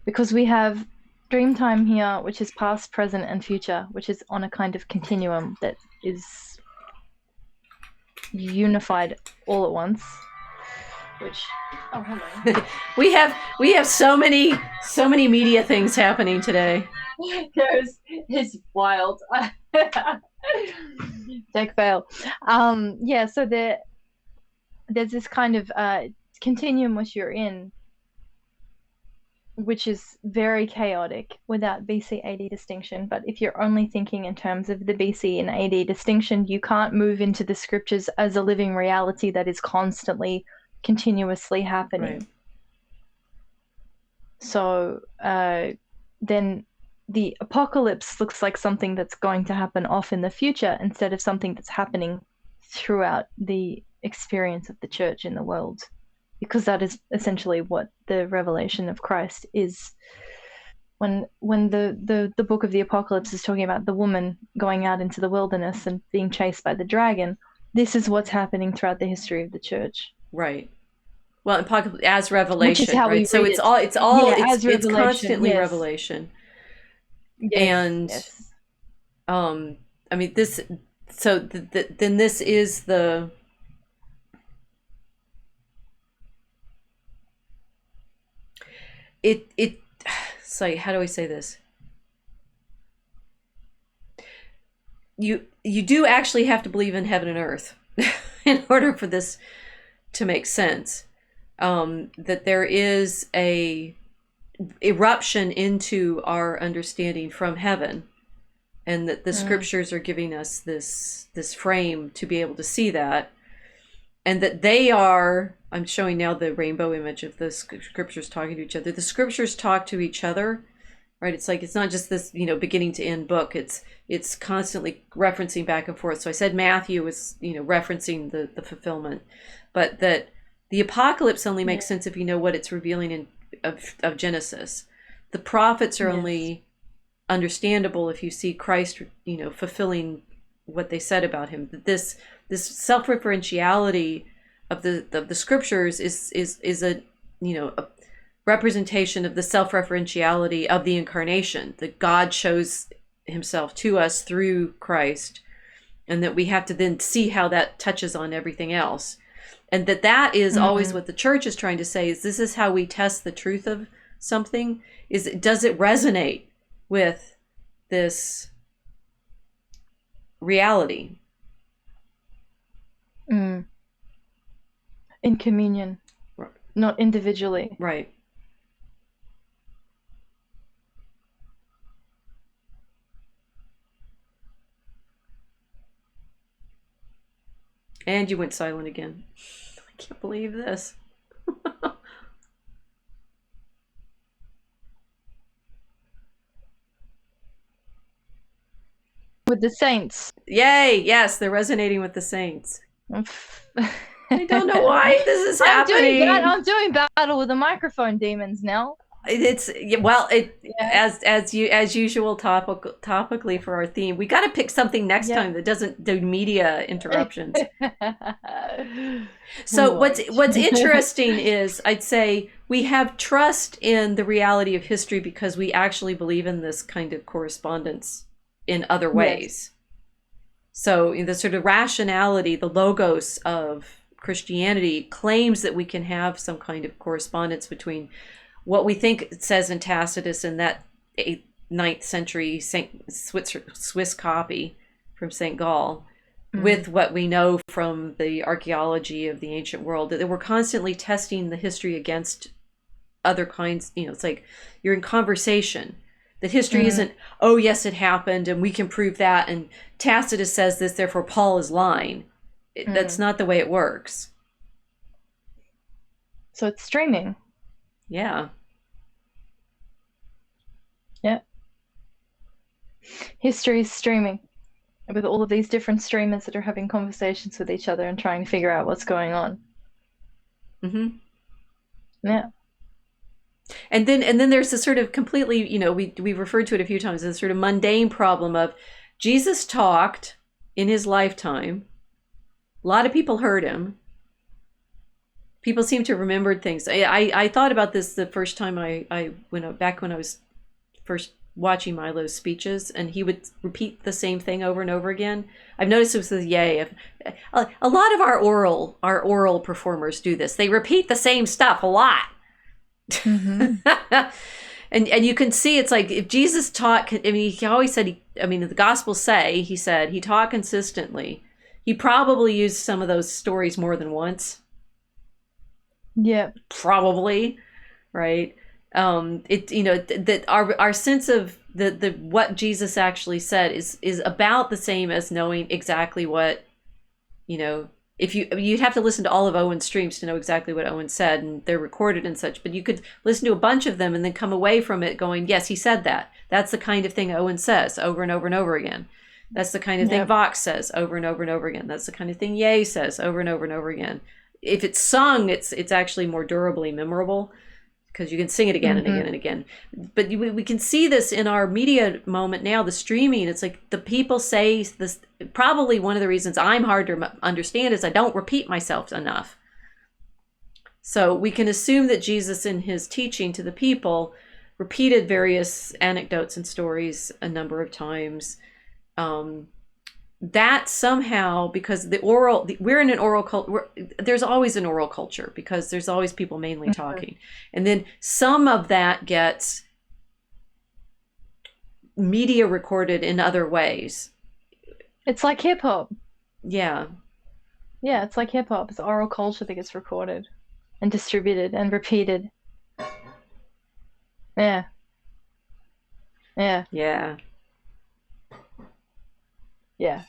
Because we have Dreamtime here, which is past, present, and future, which is on a kind of continuum that is unified all at once. Which, oh, hello. we have so many media things happening today. It's wild. Tech fail. Yeah, so there's this kind of continuum which you're in, which is very chaotic without BC AD distinction. But if you're only thinking in terms of the BC and AD distinction, you can't move into the scriptures as a living reality that is constantly, continuously happening. Right. So then the apocalypse looks like something that's going to happen off in the future instead of something that's happening throughout the experience of the church in the world, because that is essentially what the revelation of Christ is. When the book of the Apocalypse is talking about the woman going out into the wilderness and being chased by the dragon, this is what's happening throughout the history of the church. Right. Well, as revelation, which is how right? So it's constantly yes. revelation. Yes, and yes. I mean this. So then this is the. It's like, how do I say this? You do actually have to believe in heaven and earth in order for this to make sense. That there is a eruption into our understanding from heaven, and that the scriptures are giving us this frame to be able to see that, and that they are. I'm showing now the rainbow image of the scriptures talking to each other. The scriptures talk to each other, right? It's like, it's not just this, beginning to end book. It's constantly referencing back and forth. So I said Matthew is, referencing the fulfillment, but that the apocalypse only makes sense if you know what it's revealing of Genesis. The prophets are only understandable if you see Christ, fulfilling what they said about him. That this self-referentiality of the scriptures is a a representation of the self-referentiality of the incarnation, that God shows himself to us through Christ, and that we have to then see how that touches on everything else. And that is always what the church is trying to say, is this is how we test the truth of something. Does it resonate with this reality? In communion, right. Not individually. Right. And you went silent again. I can't believe this. With the saints. Yay! Yes, they're resonating with the saints. I don't know why this is happening. I'm doing battle with the microphone demons now. It's well, Yeah. as usual, topically for our theme, we got to pick something next Yeah. time that doesn't do media interruptions. We So won't. what's interesting is I'd say we have trust in the reality of history because we actually believe in this kind of correspondence in other Yes. ways. So the sort of rationality, the logos of Christianity claims that we can have some kind of correspondence between what we think it says in Tacitus in that 9th century Swiss copy from St. Gall with what we know from the archaeology of the ancient world, that we're constantly testing the history against other kinds. It's like you're in conversation. That history isn't, oh, yes, it happened, and we can prove that, and Tacitus says this, therefore Paul is lying. That's not the way it works. So it's streaming. Yeah. Yeah. History is streaming with all of these different streamers that are having conversations with each other and trying to figure out what's going on. Mm-hmm. Yeah. And then there's this sort of completely, we've referred to it a few times, this sort of mundane problem of Jesus talked in his lifetime. A lot of people heard him. People seem to have remembered things. I thought about this the first time back when I was first watching Milo's speeches, and he would repeat the same thing over and over again. I've noticed this with Ye. A lot of our oral performers do this. They repeat the same stuff a lot. and you can see it's like if Jesus taught, I mean, he always said, the Gospels say, he said he taught consistently. He probably used some of those stories more than once. Yeah. Probably, right? That our sense of the what Jesus actually said is about the same as knowing exactly what, if you'd have to listen to all of Owen's streams to know exactly what Owen said, and they're recorded and such, but you could listen to a bunch of them and then come away from it going, yes, he said that. That's the kind of thing Owen says over and over and over again. That's the kind of thing Vox says over and over and over again. That's the kind of thing Ye says over and over and over again. If it's sung, it's actually more durably memorable because you can sing it again and again and again. But we can see this in our media moment now, the streaming. It's like the people say this. Probably one of the reasons I'm hard to understand is I don't repeat myself enough. So we can assume that Jesus in his teaching to the people repeated various anecdotes and stories a number of times. That somehow, because we're in an oral culture, there's always an oral culture because there's always people mainly talking. And then some of that gets media recorded in other ways. It's like hip hop. Yeah. Yeah, it's like hip hop. It's oral culture that gets recorded and distributed and repeated. Yeah. Yeah. Yeah. Yeah.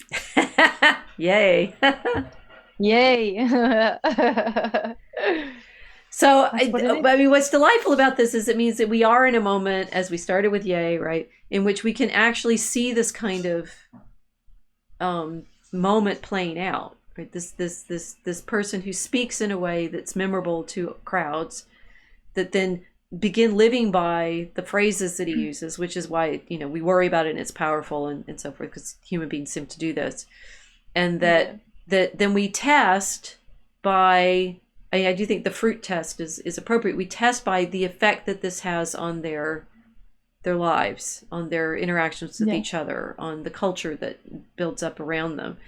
Yay. Yay. So, what's delightful about this is it means that we are in a moment, as we started with Yay, right, in which we can actually see this kind of moment playing out. Right? This person who speaks in a way that's memorable to crowds, that then begin living by the phrases that he uses, which is why we worry about it and it's powerful and so forth, because human beings seem to do this, and that then we test by. I do think the fruit test is appropriate. We test by the effect that this has on their lives, on their interactions with each other, on the culture that builds up around them,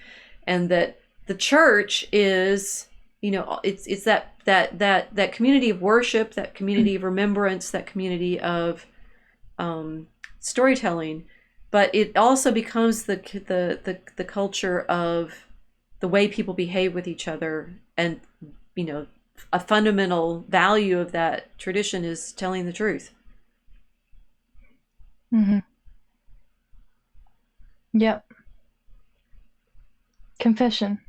and that the church is. It's that community of worship, that community of remembrance, that community of storytelling, but it also becomes the culture of the way people behave with each other, and a fundamental value of that tradition is telling the truth. Yep. Confession.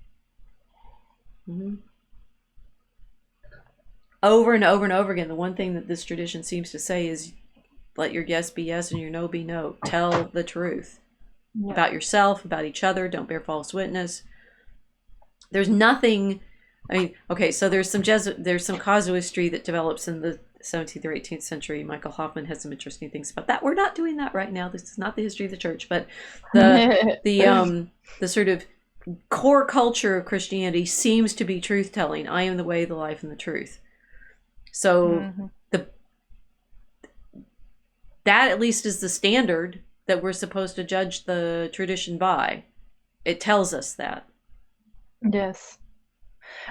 Over and over and over again, the one thing that this tradition seems to say is, let your yes be yes and your no be no. Tell the truth about yourself, about each other. Don't bear false witness. there's nothing. I mean, okay, so there's some casuistry that develops in the 17th or 18th century. Michael Hoffman has some interesting things about that. We're not doing that right now. This is not the history of the church, but the sort of core culture of Christianity seems to be truth telling. I am the way, the life, and the truth. So that at least is the standard that we're supposed to judge the tradition by. It tells us that. Yes.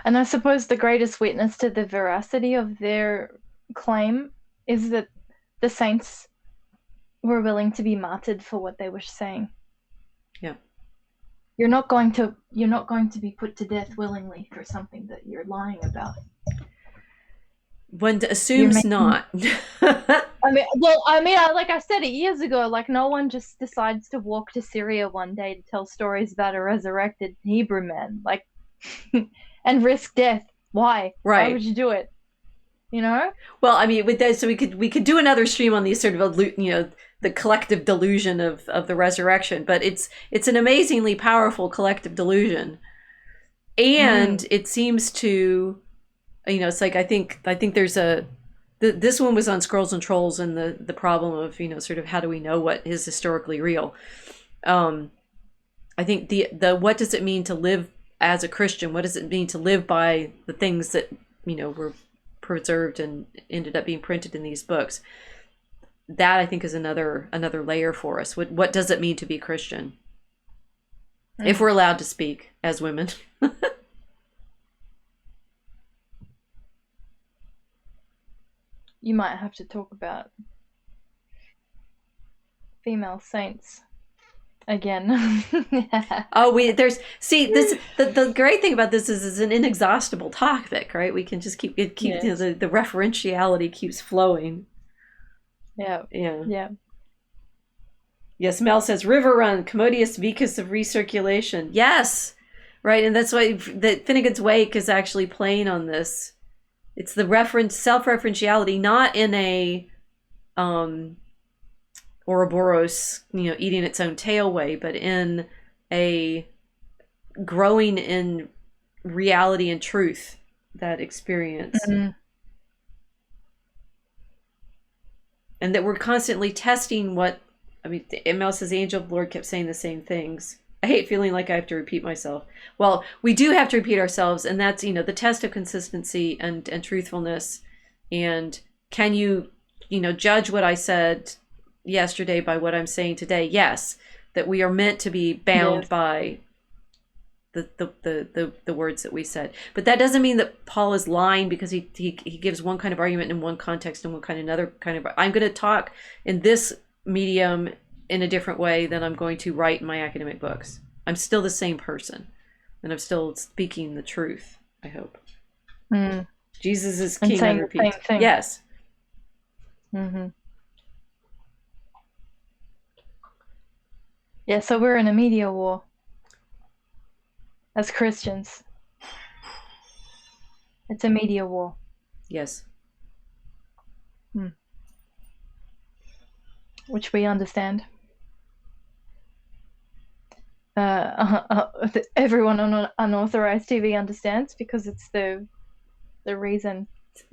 And I suppose the greatest witness to the veracity of their claim is that the saints were willing to be martyred for what they were saying. Yeah. You're not going to be put to death willingly for something that you're lying about. One assumes not. Like I said it years ago, like no one just decides to walk to Syria one day to tell stories about a resurrected Hebrew man, like, and risk death. Why? Right. Why would you do it? You know? Well, I mean, with that, so we could do another stream on these sort of, the collective delusion of the resurrection, but it's an amazingly powerful collective delusion, and it seems to, it's like I think there's this one was on Scrolls and Trolls, and the problem of sort of how do we know what is historically real. I think the what does it mean to live as a Christian? What does it mean to live by the things that were preserved and ended up being printed in these books? That I think is another layer for us. What does it mean to be Christian? If we're allowed to speak as women. You might have to talk about female saints again. The great thing about this is it's an inexhaustible topic, right? We can just keep yes. The referentiality keeps flowing. Yeah. Yes, Mel says river run, commodious vicus of recirculation. Yes, right, and that's why the Finnegan's Wake is actually playing on this. It's the self-referentiality, not in a Ouroboros, eating its own tail way, but in a growing in reality and truth, that experience. And that we're constantly testing ML says Angel of the Lord kept saying the same things. I hate feeling like I have to repeat myself. Well, we do have to repeat ourselves, and that's, the test of consistency and truthfulness. And can you, judge what I said yesterday by what I'm saying today? Yes, that we are meant to be bound by the words that we said. But that doesn't mean that Paul is lying, because he gives one kind of argument in one context and one kind of another kind of. I'm going to talk in this medium in a different way than I'm going to write in my academic books. I'm still the same person, and I'm still speaking the truth, I hope. Jesus is king, I repeat. Yes. Yeah, so we're in a media war as Christians. It's a media war. Yes. Which we understand. Everyone on unauthorized TV understands, because it's the reason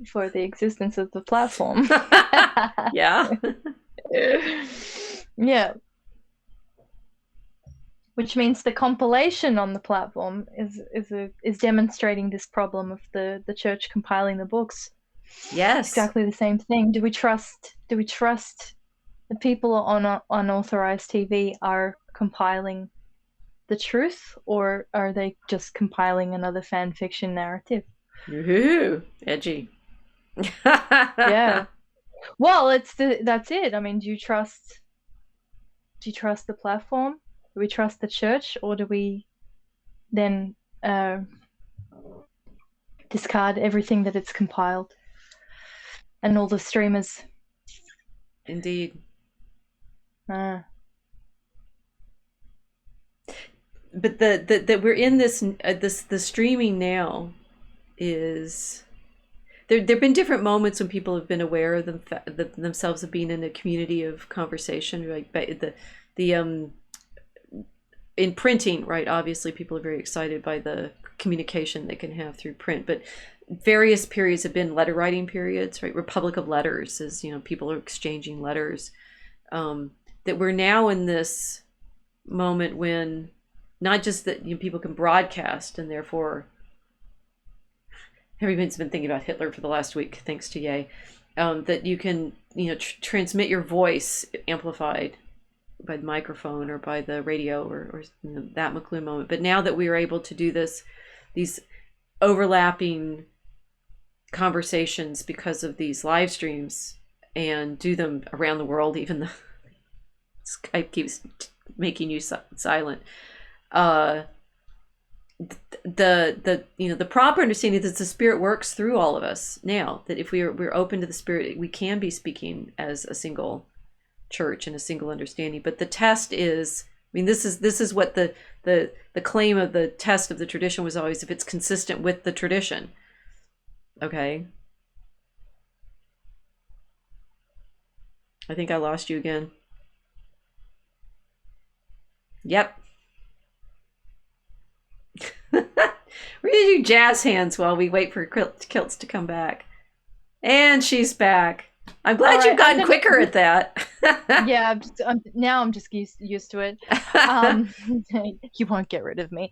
for the existence of the platform. Yeah. Yeah. Which means the compilation on the platform is demonstrating this problem of the church compiling the books. Yes. Exactly the same thing. Do we trust the people on unauthorized TV are compiling the truth, or are they just compiling another fan fiction narrative? Ooh, edgy. Yeah. Well, that's it. I mean, do you trust the platform? Do we trust the church, or do we then discard everything that it's compiled and all the streamers? Indeed. But that we're in this the streaming now is there've been different moments when people have been aware of themselves of being in a community of conversation, like the in printing, right? Obviously, people are very excited by the communication they can have through print, but various periods have been letter writing periods, right? Republic of Letters is, people are exchanging letters. That we're now in this moment when not just that people can broadcast, and therefore everyone's been thinking about Hitler for the last week, thanks to Ye, that you can transmit your voice amplified by the microphone or by the radio or that McLuhan moment. But now that we are able to do these overlapping conversations because of these live streams and do them around the world, even though Skype keeps making you silent. The proper understanding that the Spirit works through all of us now. That if we're open to the Spirit, we can be speaking as a single church and a single understanding. But the test is, this is what the claim of the test of the tradition was always: if it's consistent with the tradition. Okay. I think I lost you again. Yep. We're gonna do jazz hands while we wait for Kilts to come back. And she's back. I'm glad you've gotten quicker at that. Yeah, I'm just used to it. You won't get rid of me.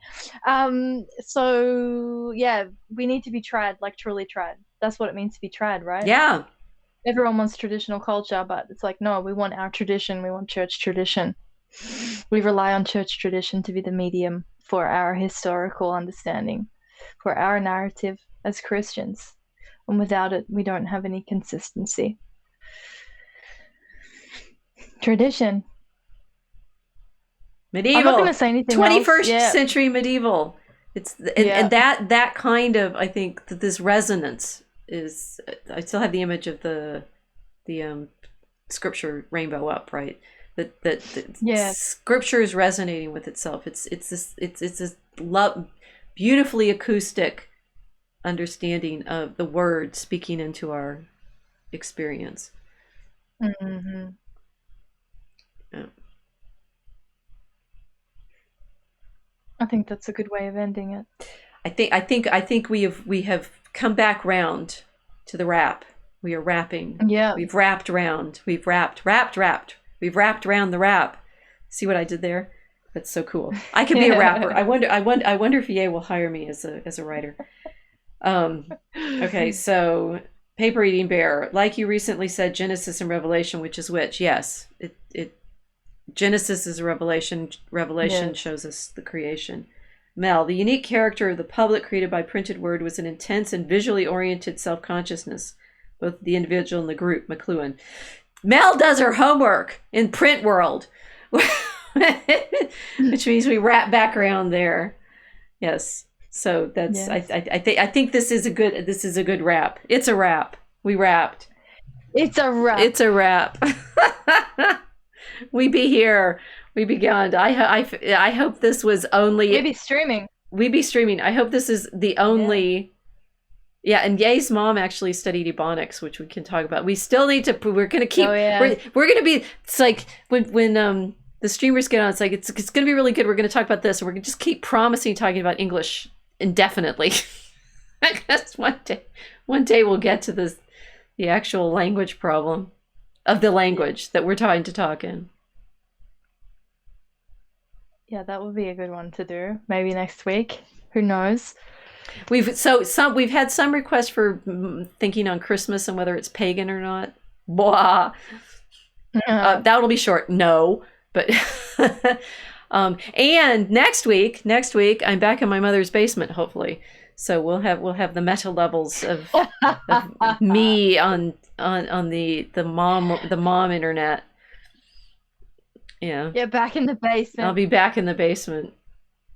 So yeah, we need to be trad, like truly trad. That's what it means to be trad, right? Yeah. Everyone wants traditional culture, but it's like, no, we want our tradition. We want church tradition. We rely on church tradition to be the medium for our historical understanding, for our narrative as Christians. And without it, we don't have any consistency. Tradition. Medieval. I'm not going to say anything 21st century medieval. And that kind of, I think that this resonance is, I still have the image of the scripture rainbow up, right? That scripture is resonating with itself. It's this beautifully acoustic understanding of the word speaking into our experience. Mm-hmm. Yeah. I think that's a good way of ending it. I think we have come back round to the wrap. We are wrapping. Yeah. We've wrapped round. We've wrapped. We've wrapped around the wrap. See what I did there? That's so cool. I could be a rapper. I wonder if EA will hire me as a writer. Okay, so Paper Eating Bear, like you recently said, Genesis and Revelation, which is which? Yes, it Genesis is a revelation. Revelation shows us the creation. Mel, the unique character of the public created by printed word was an intense and visually oriented self-consciousness, both the individual and the group. McLuhan. Mel does her homework in print world, which means we wrap back around there. Yes. So that's I think this is a good wrap. It's a wrap. We wrapped. It's a wrap. It's a wrap. We be here. We be gone. I hope this was only. We be streaming. We be streaming. I hope this is the only. Yeah, and Ye's mom actually studied Ebonics, which we can talk about. We still need to. We're gonna keep. We're gonna be. It's like when the streamers get on. It's like it's gonna be really good. We're gonna talk about this, and we're gonna just keep promising talking about English indefinitely. I guess one day we'll get to the actual language problem of the language that we're trying to talk in. Yeah, that would be a good one to do. Maybe next week. Who knows? We've had some requests for thinking on Christmas and whether it's pagan or not. Blah. That'll be short. No, but and next week I'm back in my mother's basement. Hopefully, so we'll have the meta levels of me on the mom internet. Yeah. Yeah, back in the basement. I'll be back in the basement.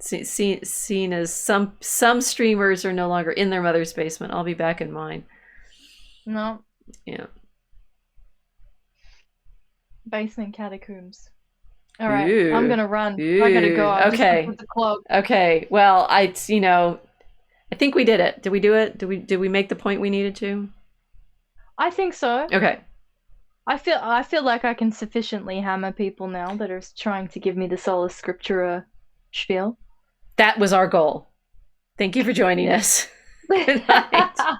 Seen as some streamers are no longer in their mother's basement. I'll be back in mine. No. Yeah. Basement catacombs. All right. Ooh. I'm gonna run. Ooh. I gotta go. Okay. Okay. Well, I think we did it. Did we do it? Did we make the point we needed to? I think so. Okay. I feel like I can sufficiently hammer people now that are trying to give me the sola scriptura spiel. That was our goal. Thank you for joining us. Good night.